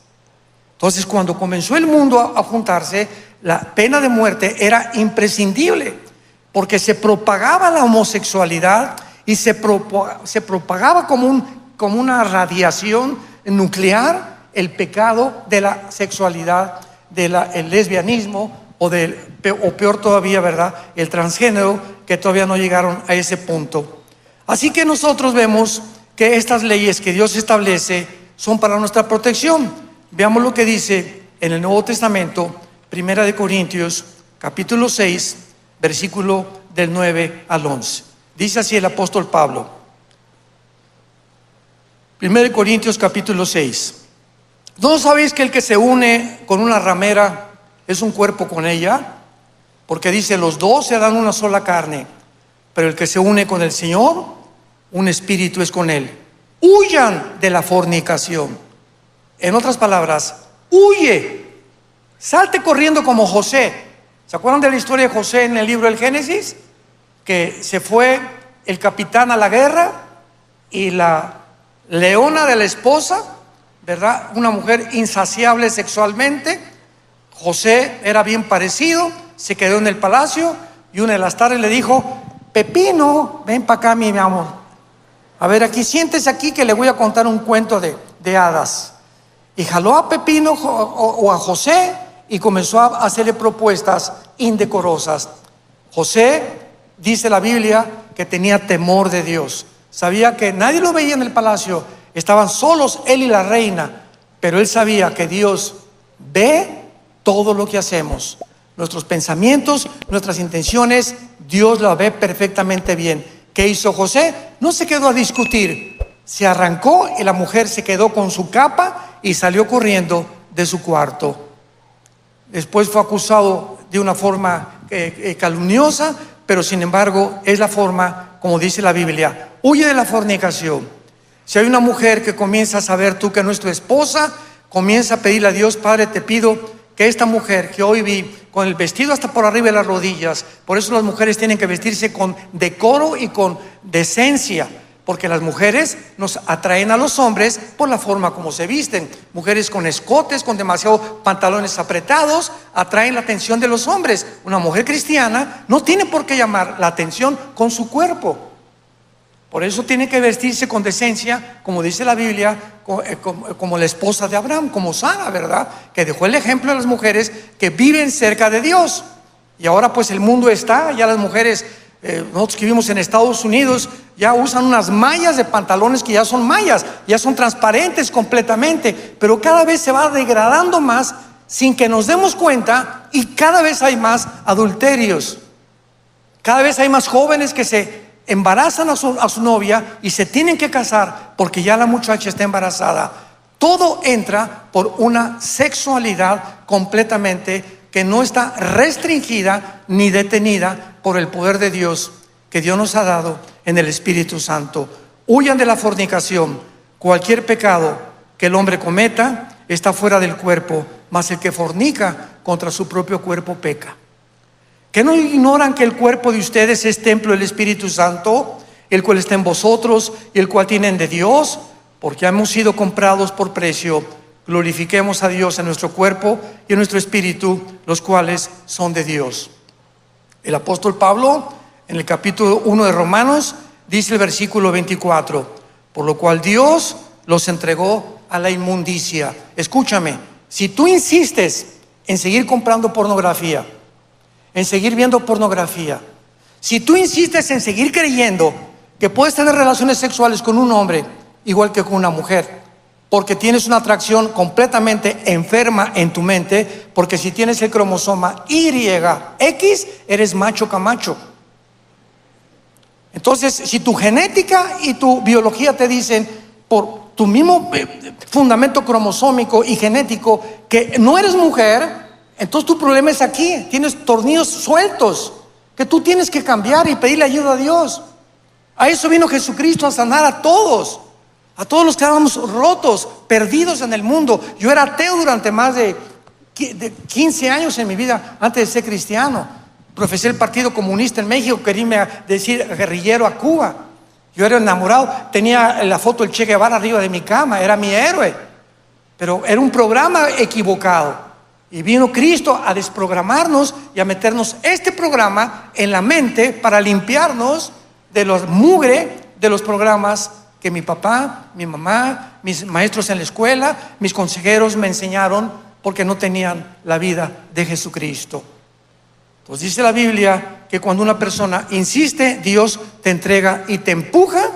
Entonces, cuando comenzó el mundo a juntarse, la pena de muerte era imprescindible, porque se propagaba la homosexualidad y se propagaba como una radiación nuclear el pecado de la sexualidad, el lesbianismo o peor todavía, ¿verdad?, el transgénero, que todavía no llegaron a ese punto. Así que nosotros vemos que estas leyes que Dios establece son para nuestra protección. Veamos lo que dice en el Nuevo Testamento, 1 Corintios, capítulo 6, versículo del 9 al 11. Dice así el apóstol Pablo. 1 Corintios, capítulo 6. ¿No sabéis que el que se une con una ramera es un cuerpo con ella? Porque dice, los dos se dan una sola carne. Pero el que se une con el Señor, un espíritu es con él. Huyan de la fornicación. En otras palabras, huye. Salte corriendo como José. ¿Se acuerdan de la historia de José en el libro del Génesis? Que se fue el capitán a la guerra y la leona de la esposa, ¿verdad?, una mujer insaciable sexualmente. José era bien parecido, se quedó en el palacio y una de las tardes le dijo, Pepino, ven para acá, mi amor. A ver, aquí, siéntese aquí que le voy a contar un cuento de hadas. Y jaló a Pepino o a José y comenzó a hacerle propuestas indecorosas. José, dice la Biblia, que tenía temor de Dios. Sabía que nadie lo veía en el palacio, estaban solos él y la reina, pero él sabía que Dios ve todo lo que hacemos, nuestros pensamientos, nuestras intenciones, Dios lo ve perfectamente bien. ¿Qué hizo José? No se quedó a discutir, se arrancó y la mujer se quedó con su capa y salió corriendo de su cuarto. Después fue acusado de una forma calumniosa, pero sin embargo es la forma, como dice la Biblia, huye de la fornicación. Si hay una mujer que comienza a saber tú que no es tu esposa, comienza a pedirle a Dios: Padre, te pido que esta mujer que hoy vi con el vestido hasta por arriba de las rodillas, por eso las mujeres tienen que vestirse con decoro y con decencia, porque las mujeres nos atraen a los hombres por la forma como se visten. Mujeres con escotes, con demasiados pantalones apretados, atraen la atención de los hombres. Una mujer cristiana no tiene por qué llamar la atención con su cuerpo. Por eso tiene que vestirse con decencia, como dice la Biblia, como la esposa de Abraham, como Sara, ¿verdad? Que dejó el ejemplo de las mujeres que viven cerca de Dios. Y ahora pues el mundo está, ya las mujeres, nosotros que vivimos en Estados Unidos, ya usan unas mallas de pantalones que ya son mallas, ya son transparentes completamente, pero cada vez se va degradando más sin que nos demos cuenta, y cada vez hay más adulterios. Cada vez hay más jóvenes que se embarazan a su novia y se tienen que casar porque ya la muchacha está embarazada. Todo entra por una sexualidad completamente que no está restringida ni detenida por el poder de Dios que Dios nos ha dado en el Espíritu Santo. Huyan de la fornicación. Cualquier pecado que el hombre cometa está fuera del cuerpo, mas el que fornica contra su propio cuerpo peca. ¿Que no ignoran que el cuerpo de ustedes es templo del Espíritu Santo, el cual está en vosotros y el cual tienen de Dios? Porque hemos sido comprados por precio. Glorifiquemos a Dios en nuestro cuerpo y en nuestro espíritu, los cuales son de Dios. El apóstol Pablo, en el capítulo 1 de Romanos, dice el versículo 24: por lo cual Dios los entregó a la inmundicia. Escúchame, si tú insistes en seguir comprando pornografía, en seguir viendo pornografía, si tú insistes en seguir creyendo que puedes tener relaciones sexuales con un hombre igual que con una mujer, porque tienes una atracción completamente enferma en tu mente, porque si tienes el cromosoma YX, eres macho camacho. Entonces, si tu genética y tu biología te dicen, por tu mismo fundamento cromosómico y genético, que no eres mujer, entonces tu problema es aquí. Tienes tornillos sueltos que tú tienes que cambiar y pedirle ayuda a Dios. A eso vino Jesucristo, a sanar a todos los que estábamos rotos, perdidos en el mundo. Yo era ateo durante más de 15 años en mi vida antes de ser cristiano. Profesé el Partido Comunista en México, quería decir guerrillero a Cuba. Yo era enamorado, tenía la foto del Che Guevara arriba de mi cama, era mi héroe. Pero era un programa equivocado. Y vino Cristo a desprogramarnos y a meternos este programa en la mente para limpiarnos de los mugre de los programas que mi papá, mi mamá, mis maestros en la escuela, mis consejeros me enseñaron, porque no tenían la vida de Jesucristo. Entonces dice la Biblia que cuando una persona insiste, Dios te entrega y te empuja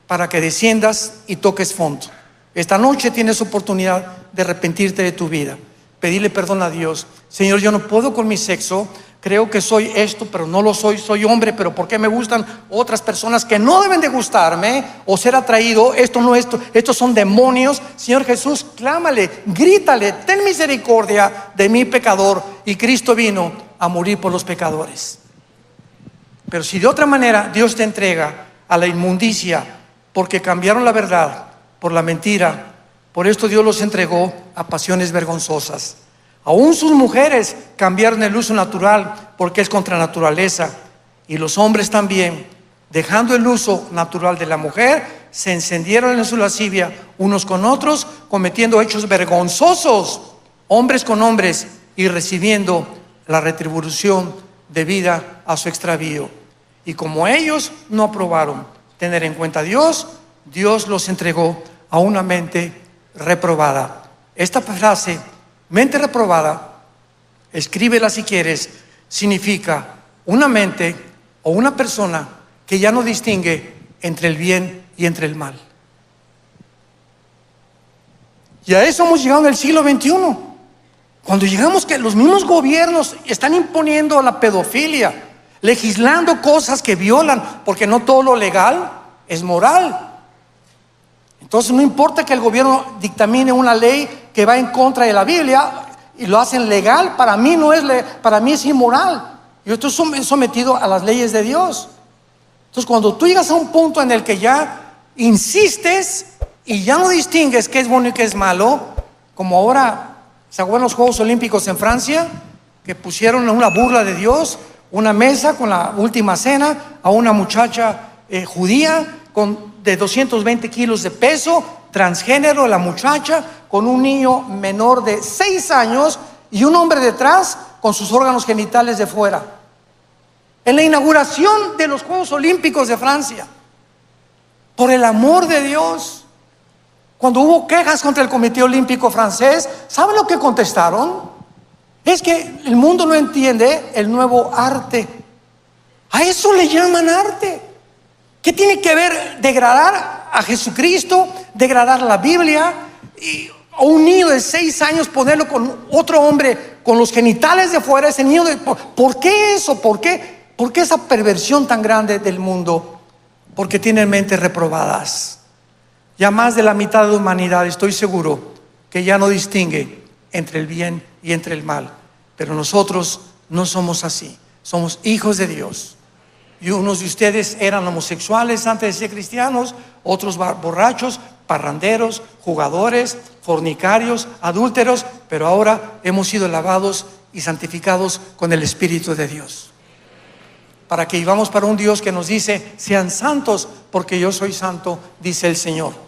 para que desciendas y toques fondo. Esta noche tienes oportunidad de arrepentirte de tu vida, pedirle perdón a Dios. Señor, yo no puedo con mi sexo, creo que soy esto, pero no lo soy, soy hombre, pero ¿por qué me gustan otras personas que no deben de gustarme o ser atraído? Estos son demonios. Señor Jesús, clámale, grítale, ten misericordia de mi pecador. Y Cristo vino a morir por los pecadores. Pero si de otra manera Dios te entrega a la inmundicia, porque cambiaron la verdad por la mentira, por esto Dios los entregó a pasiones vergonzosas. Aún sus mujeres cambiaron el uso natural porque es contra naturaleza. Y los hombres también, dejando el uso natural de la mujer, se encendieron en su lascivia unos con otros, cometiendo hechos vergonzosos, hombres con hombres, y recibiendo la retribución debida a su extravío. Y como ellos no aprobaron tener en cuenta a Dios, Dios los entregó a una mente reprobada. Esta frase, mente reprobada, escríbela si quieres, significa una mente o una persona que ya no distingue entre el bien y entre el mal. Y a eso hemos llegado en el siglo XXI. Cuando llegamos que los mismos gobiernos están imponiendo la pedofilia, legislando cosas que violan, porque no todo lo legal es moral. Entonces no importa que el gobierno dictamine una ley que va en contra de la Biblia y lo hacen legal, para mí no es para mí es inmoral. Yo estoy sometido a las leyes de Dios. Entonces cuando tú llegas a un punto en el que ya insistes y ya no distingues qué es bueno y qué es malo, como ahora, ¿se acuerdan los Juegos Olímpicos en Francia? Que pusieron una burla de Dios, una mesa con la última cena a una muchacha judía de 220 kilos de peso, transgénero la muchacha, con un niño menor de 6 años y un hombre detrás con sus órganos genitales de fuera. En la inauguración de los Juegos Olímpicos de Francia, por el amor de Dios, cuando hubo quejas contra el Comité Olímpico francés, ¿saben lo que contestaron? Es que el mundo no entiende el nuevo arte. A eso le llaman arte. ¿Qué tiene que ver degradar a Jesucristo, degradar la Biblia, y a un niño de 6 años ponerlo con otro hombre con los genitales de fuera? Ese niño ¿por qué eso? ¿Por qué esa perversión tan grande del mundo? Porque tienen mentes reprobadas. Ya más de la mitad de la humanidad, estoy seguro, que ya no distingue entre el bien y entre el mal. Pero nosotros no somos así. Somos hijos de Dios. Y unos de ustedes eran homosexuales antes de ser cristianos, otros borrachos, parranderos, jugadores, fornicarios, adúlteros, pero ahora hemos sido lavados y santificados con el Espíritu de Dios. Para que vivamos para un Dios que nos dice: sean santos porque yo soy santo, dice el Señor.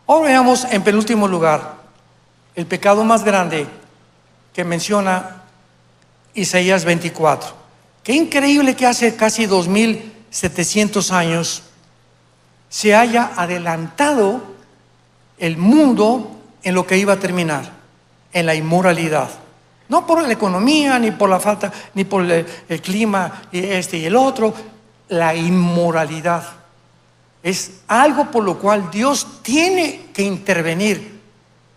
Ahora veamos en penúltimo lugar el pecado más grande que menciona Isaías 24. Qué increíble que hace casi 2700 años se haya adelantado el mundo en lo que iba a terminar, en la inmoralidad. No por la economía, ni por la falta, ni por el clima y y el otro. La inmoralidad es algo por lo cual Dios tiene que intervenir.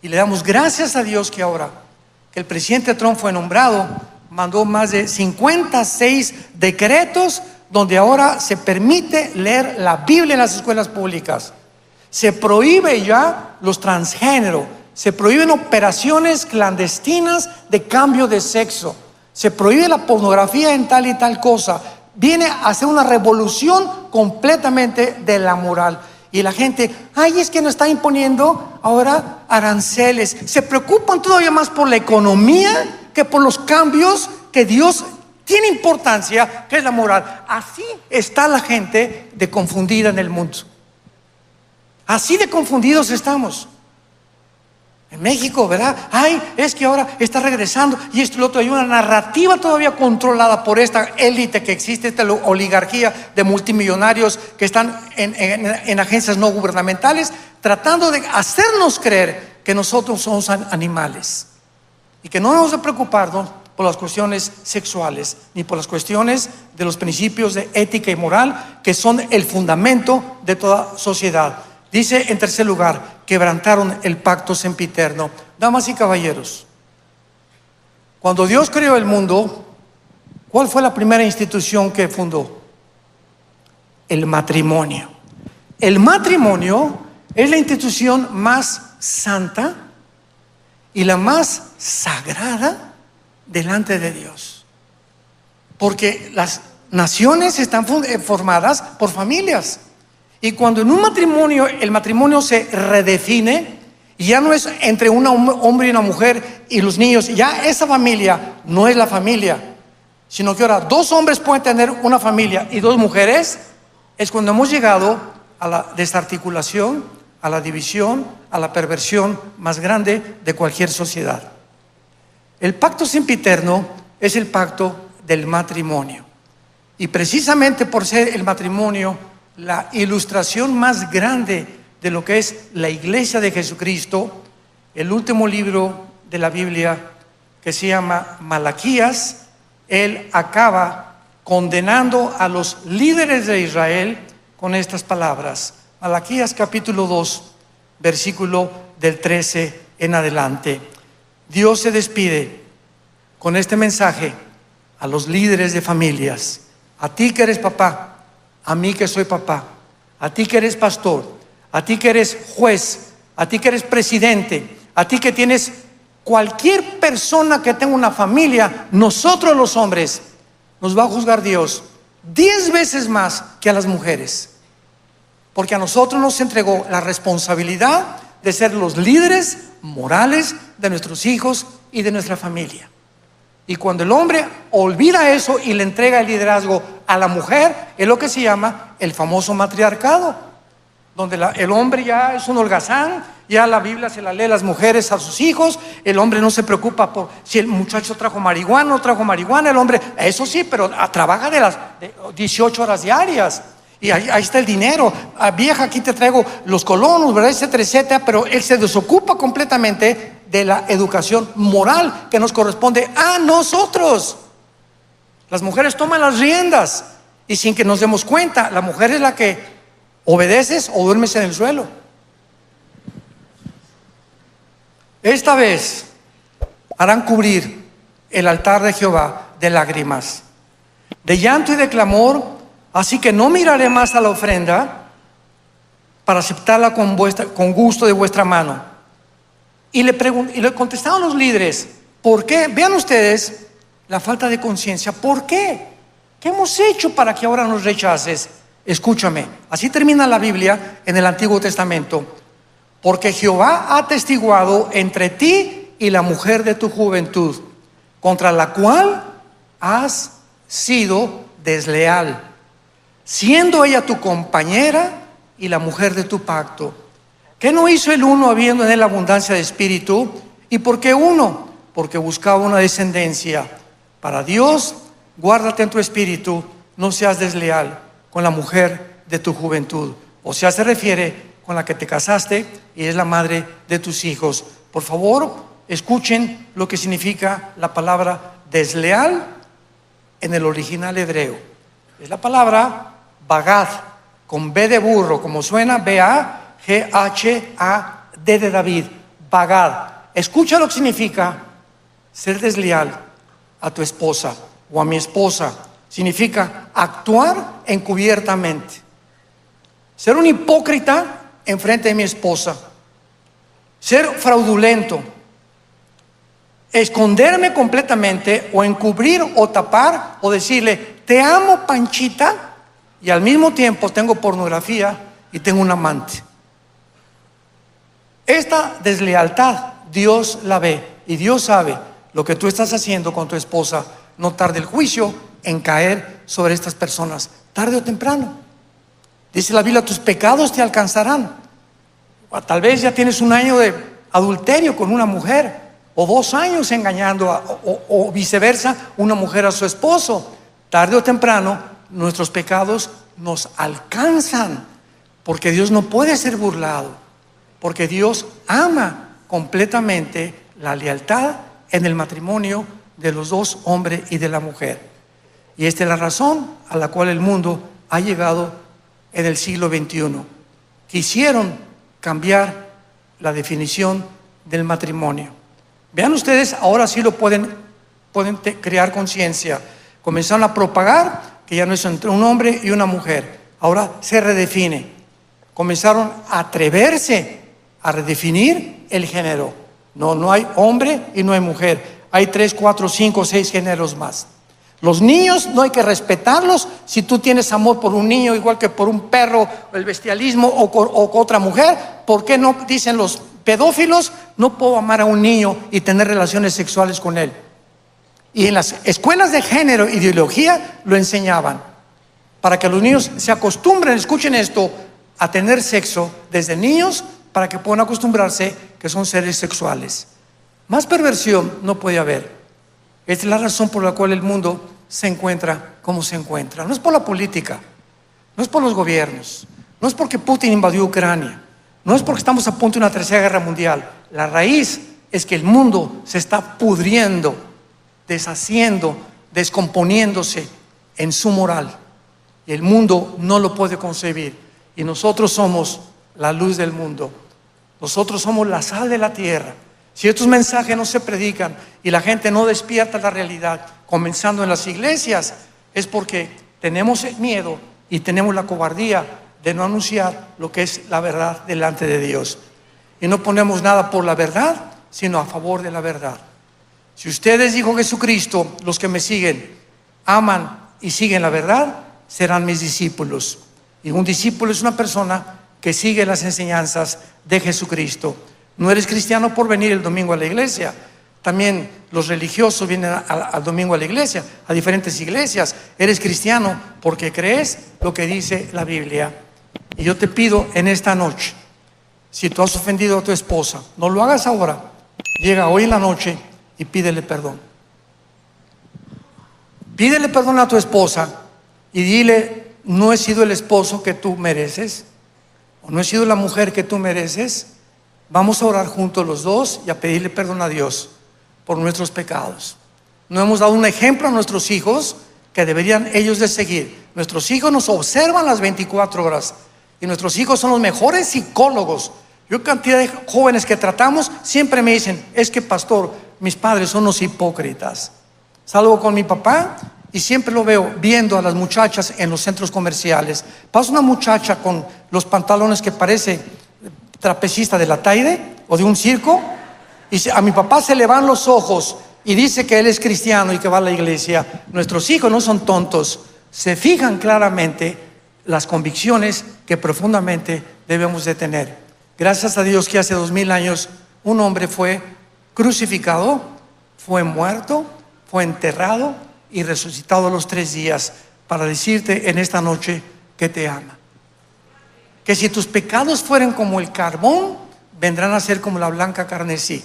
Y le damos gracias a Dios que ahora que el presidente Trump fue nombrado, mandó más de 56 decretos donde ahora se permite leer la Biblia en las escuelas públicas. Se prohíbe ya los transgénero, se prohíben operaciones clandestinas de cambio de sexo, se prohíbe la pornografía en tal y tal cosa. Viene a hacer una revolución completamente de la moral. Y la gente, es que nos está imponiendo ahora aranceles. Se preocupan todavía más por la economía que por los cambios que Dios tiene importancia, que es la moral. Así está la gente de confundida en el mundo. Así de confundidos estamos. En México, ¿verdad? Es que ahora está regresando y esto y lo otro. Hay una narrativa todavía controlada por esta élite que existe, esta oligarquía de multimillonarios que están en agencias no gubernamentales, tratando de hacernos creer que nosotros somos animales y que no debemos de preocuparnos por las cuestiones sexuales ni por las cuestiones de los principios de ética y moral que son el fundamento de toda sociedad. Dice en tercer lugar, quebrantaron el pacto sempiterno. Damas y caballeros, cuando Dios creó el mundo, ¿cuál fue la primera institución que fundó? El matrimonio. El matrimonio es la institución más santa y la más sagrada delante de Dios. Porque las naciones están formadas por familias. Y cuando en un matrimonio, el matrimonio se redefine, y ya no es entre un hombre y una mujer y los niños, ya esa familia no es la familia, sino que ahora 2 hombres pueden tener una familia y 2 mujeres, es cuando hemos llegado a la desarticulación, a la división, a la perversión más grande de cualquier sociedad. El pacto sempiterno es el pacto del matrimonio. Y precisamente por ser el matrimonio la ilustración más grande de lo que es la iglesia de Jesucristo, el último libro de la Biblia que se llama Malaquías, él acaba condenando a los líderes de Israel con estas palabras. Malaquías capítulo 2, versículo del 13 en adelante. Dios se despide con este mensaje a los líderes de familias, a ti que eres papá, a mí que soy papá, a ti que eres pastor, a ti que eres juez, a ti que eres presidente, a ti que tienes cualquier persona que tenga una familia. Nosotros los hombres nos va a juzgar Dios 10 veces más que a las mujeres, porque a nosotros nos entregó la responsabilidad de ser los líderes morales de nuestros hijos y de nuestra familia. Y cuando el hombre olvida eso y le entrega el liderazgo a la mujer, es lo que se llama el famoso matriarcado, donde el hombre ya es un holgazán, ya la Biblia se la lee las mujeres a sus hijos, el hombre no se preocupa por si el muchacho trajo marihuana o no trajo marihuana, el hombre, eso sí, pero trabaja de 18 horas diarias. Y ahí está el dinero. Vieja, aquí te traigo los colonos, ¿verdad? Etcétera, etcétera. Pero él se desocupa completamente de la educación moral que nos corresponde a nosotros. Las mujeres toman las riendas y sin que nos demos cuenta, la mujer es la que obedeces o duermes en el suelo. Esta vez harán cubrir el altar de Jehová de lágrimas, de llanto y de clamor. Así que no miraré más a la ofrenda para aceptarla con gusto de vuestra mano. Y le contestaron los líderes, ¿por qué? Vean ustedes la falta de conciencia. ¿Por qué? ¿Qué hemos hecho para que ahora nos rechaces? Escúchame, así termina la Biblia en el Antiguo Testamento. Porque Jehová ha atestiguado entre ti y la mujer de tu juventud, contra la cual has sido desleal, siendo ella tu compañera y la mujer de tu pacto. ¿Qué no hizo el uno habiendo en él abundancia de espíritu? ¿Y por qué uno? Porque buscaba una descendencia. Para Dios, guárdate en tu espíritu, no seas desleal con la mujer de tu juventud. O sea, se refiere con la que te casaste y es la madre de tus hijos. Por favor, escuchen lo que significa la palabra desleal en el original hebreo. Es la palabra bagad, con B de burro, como suena, B-A-G-H-A-D de David, bagad. Escucha lo que significa ser desleal a tu esposa o a mi esposa. Significa actuar encubiertamente, ser un hipócrita en frente de mi esposa, ser fraudulento, esconderme completamente o encubrir o tapar o decirle te amo Panchita y al mismo tiempo tengo pornografía y tengo un amante. Esta deslealtad Dios la ve y Dios sabe lo que tú estás haciendo con tu esposa. No tarde el juicio en caer sobre estas personas, tarde o temprano. Dice la Biblia, tus pecados te alcanzarán. O tal vez ya tienes un año de adulterio con una mujer, o 2 años engañando o viceversa, una mujer a su esposo. Tarde o temprano nuestros pecados nos alcanzan, porque Dios no puede ser burlado, porque Dios ama completamente la lealtad en el matrimonio de los dos, hombre y de la mujer. Y esta es la razón a la cual el mundo ha llegado en el siglo XXI. Quisieron cambiar la definición del matrimonio. Vean ustedes, ahora sí lo pueden crear conciencia. Comenzaron a propagar que ya no es entre un hombre y una mujer, ahora se redefine. Comenzaron a atreverse a redefinir el género. No hay hombre y no hay mujer. Hay 3, 4, 5, 6 géneros más. Los niños no hay que respetarlos. Si tú tienes amor por un niño igual que por un perro, el bestialismo o con otra mujer, ¿por qué no dicen los pedófilos? No puedo amar a un niño y tener relaciones sexuales con él. Y en las escuelas de género, ideología, lo enseñaban para que los niños se acostumbren, escuchen esto, a tener sexo desde niños para que puedan acostumbrarse que son seres sexuales. Más perversión no puede haber. Esta es la razón por la cual el mundo se encuentra como se encuentra. No es por la política, no es por los gobiernos, no es porque Putin invadió Ucrania, no es porque estamos a punto de una tercera guerra mundial. La raíz es que el mundo se está pudriendo, deshaciendo, descomponiéndose en su moral. Y el mundo no lo puede concebir. Y nosotros somos la luz del mundo. Nosotros somos la sal de la tierra. Si estos mensajes no se predican y la gente no despierta la realidad, comenzando en las iglesias, es porque tenemos el miedo y tenemos la cobardía de no anunciar lo que es la verdad delante de Dios. Y no ponemos nada por la verdad, sino a favor de la verdad. Si ustedes, dijo Jesucristo, los que me siguen, aman y siguen la verdad, serán mis discípulos. Y un discípulo es una persona que sigue las enseñanzas de Jesucristo. No eres cristiano por venir el domingo a la iglesia. También los religiosos vienen al domingo a la iglesia, a diferentes iglesias. Eres cristiano porque crees lo que dice la Biblia. Y yo te pido en esta noche, si tú has ofendido a tu esposa, no lo hagas ahora. Llega hoy en la noche y pídele perdón. Pídele perdón a tu esposa y dile: no he sido el esposo que tú mereces, o no he sido la mujer que tú mereces. Vamos a orar juntos los dos y a pedirle perdón a Dios por nuestros pecados. No hemos dado un ejemplo a nuestros hijos que deberían ellos de seguir. Nuestros hijos nos observan las 24 horas y nuestros hijos son los mejores psicólogos. Yo, cantidad de jóvenes que tratamos, siempre me dicen: es que pastor, mis padres son unos hipócritas. Salgo con mi papá y siempre lo veo viendo a las muchachas en los centros comerciales. Pasa una muchacha con los pantalones que parece trapecista de la Taide o de un circo, y a mi papá se le van los ojos y dice que él es cristiano y que va a la iglesia. Nuestros hijos no son tontos, se fijan claramente las convicciones que profundamente debemos de tener. Gracias a Dios que hace 2000 años un hombre fue crucificado, fue muerto, fue enterrado y resucitado a los 3 días para decirte en esta noche que te ama. Que si tus pecados fueran como el carbón, vendrán a ser como la blanca carmesí.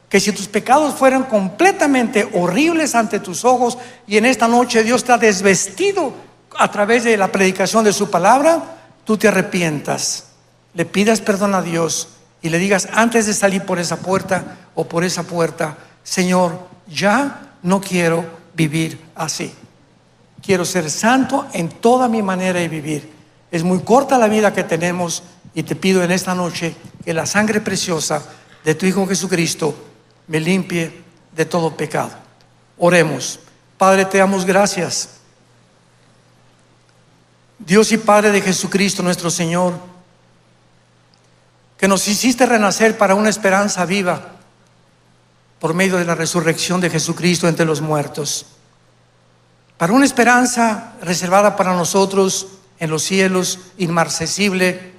Que si tus pecados fueran completamente horribles ante tus ojos, y en esta noche Dios te ha desvestido a través de la predicación de su palabra, tú te arrepientas, le pidas perdón a Dios y le digas antes de salir por esa puerta o por esa puerta: Señor, ya no quiero vivir así. Quiero ser santo en toda mi manera de vivir. Es muy corta la vida que tenemos y te pido en esta noche que la sangre preciosa de tu Hijo Jesucristo me limpie de todo pecado. Oremos. Padre, te damos gracias. Dios y Padre de Jesucristo nuestro Señor, que nos hiciste renacer para una esperanza viva por medio de la resurrección de Jesucristo entre los muertos, para una esperanza reservada para nosotros en los cielos, inmarcesible,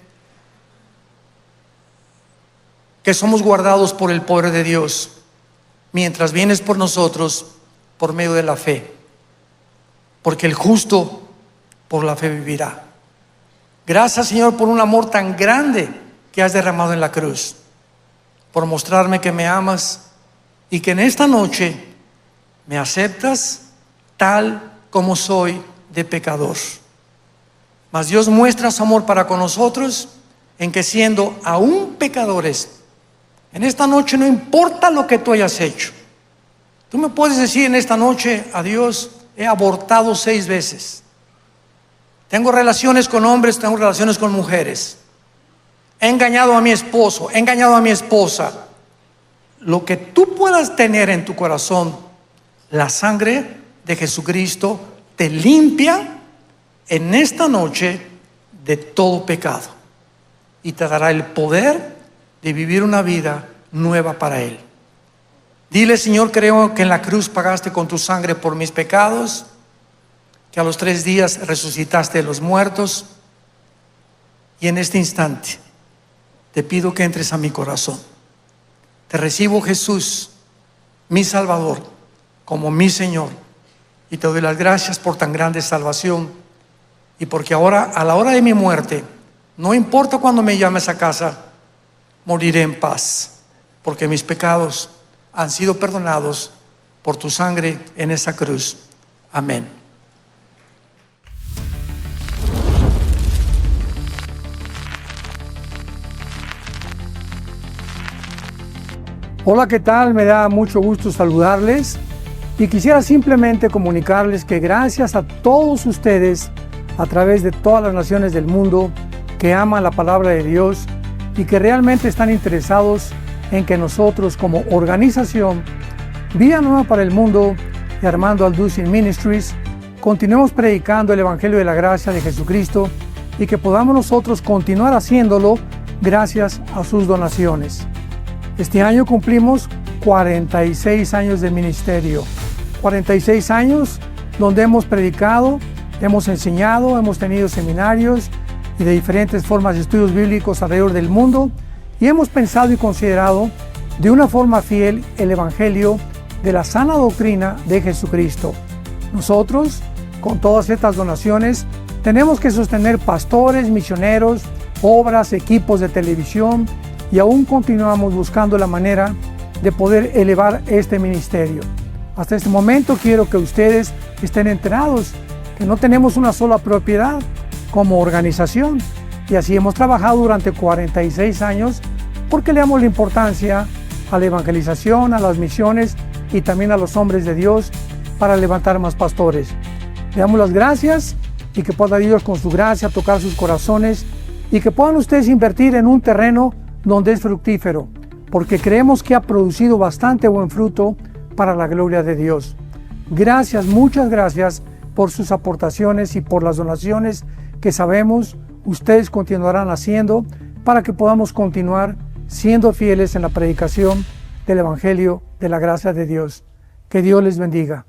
que somos guardados por el poder de Dios mientras vienes por nosotros por medio de la fe, porque el justo por la fe vivirá. Gracias, Señor, por un amor tan grande que has derramado en la cruz, por mostrarme que me amas y que en esta noche me aceptas tal como soy de pecador. Mas Dios muestra su amor para con nosotros en que, siendo aún pecadores, en esta noche no importa lo que tú hayas hecho. Tú me puedes decir en esta noche: a Dios, he abortado 6 veces. Tengo relaciones con hombres, tengo relaciones con mujeres. He engañado a mi esposo, he engañado a mi esposa. Lo que tú puedas tener en tu corazón, la sangre de Jesucristo te limpia en esta noche de todo pecado y te dará el poder de vivir una vida nueva para Él. Dile: Señor, creo que en la cruz pagaste con tu sangre por mis pecados, que a los 3 días resucitaste de los muertos, y en este instante te pido que entres a mi corazón. Te recibo, Jesús, mi Salvador, como mi Señor, y te doy las gracias por tan grande salvación, y porque ahora, a la hora de mi muerte, no importa cuando me llames a casa, moriré en paz, porque mis pecados han sido perdonados por tu sangre en esa cruz. Amén. Hola, ¿qué tal? Me da mucho gusto saludarles y quisiera simplemente comunicarles que gracias a todos ustedes a través de todas las naciones del mundo que aman la palabra de Dios y que realmente están interesados en que nosotros como organización Vida Nueva para el Mundo y Armando Alducin Ministries continuemos predicando el Evangelio de la Gracia de Jesucristo y que podamos nosotros continuar haciéndolo gracias a sus donaciones. Este año cumplimos 46 años de ministerio, 46 años donde hemos predicado, hemos enseñado, hemos tenido seminarios y de diferentes formas de estudios bíblicos alrededor del mundo y hemos pensado y considerado de una forma fiel el Evangelio de la sana doctrina de Jesucristo. Nosotros, con todas estas donaciones, tenemos que sostener pastores, misioneros, obras, equipos de televisión y aún continuamos buscando la manera de poder elevar este ministerio. Hasta este momento quiero que ustedes estén enterados que no tenemos una sola propiedad como organización y así hemos trabajado durante 46 años porque le damos la importancia a la evangelización, a las misiones y también a los hombres de Dios para levantar más pastores. Le damos las gracias y que pueda Dios con su gracia tocar sus corazones y que puedan ustedes invertir en un terreno donde es fructífero, porque creemos que ha producido bastante buen fruto para la gloria de Dios. Gracias, muchas gracias por sus aportaciones y por las donaciones que sabemos ustedes continuarán haciendo para que podamos continuar siendo fieles en la predicación del Evangelio de la gracia de Dios. Que Dios les bendiga.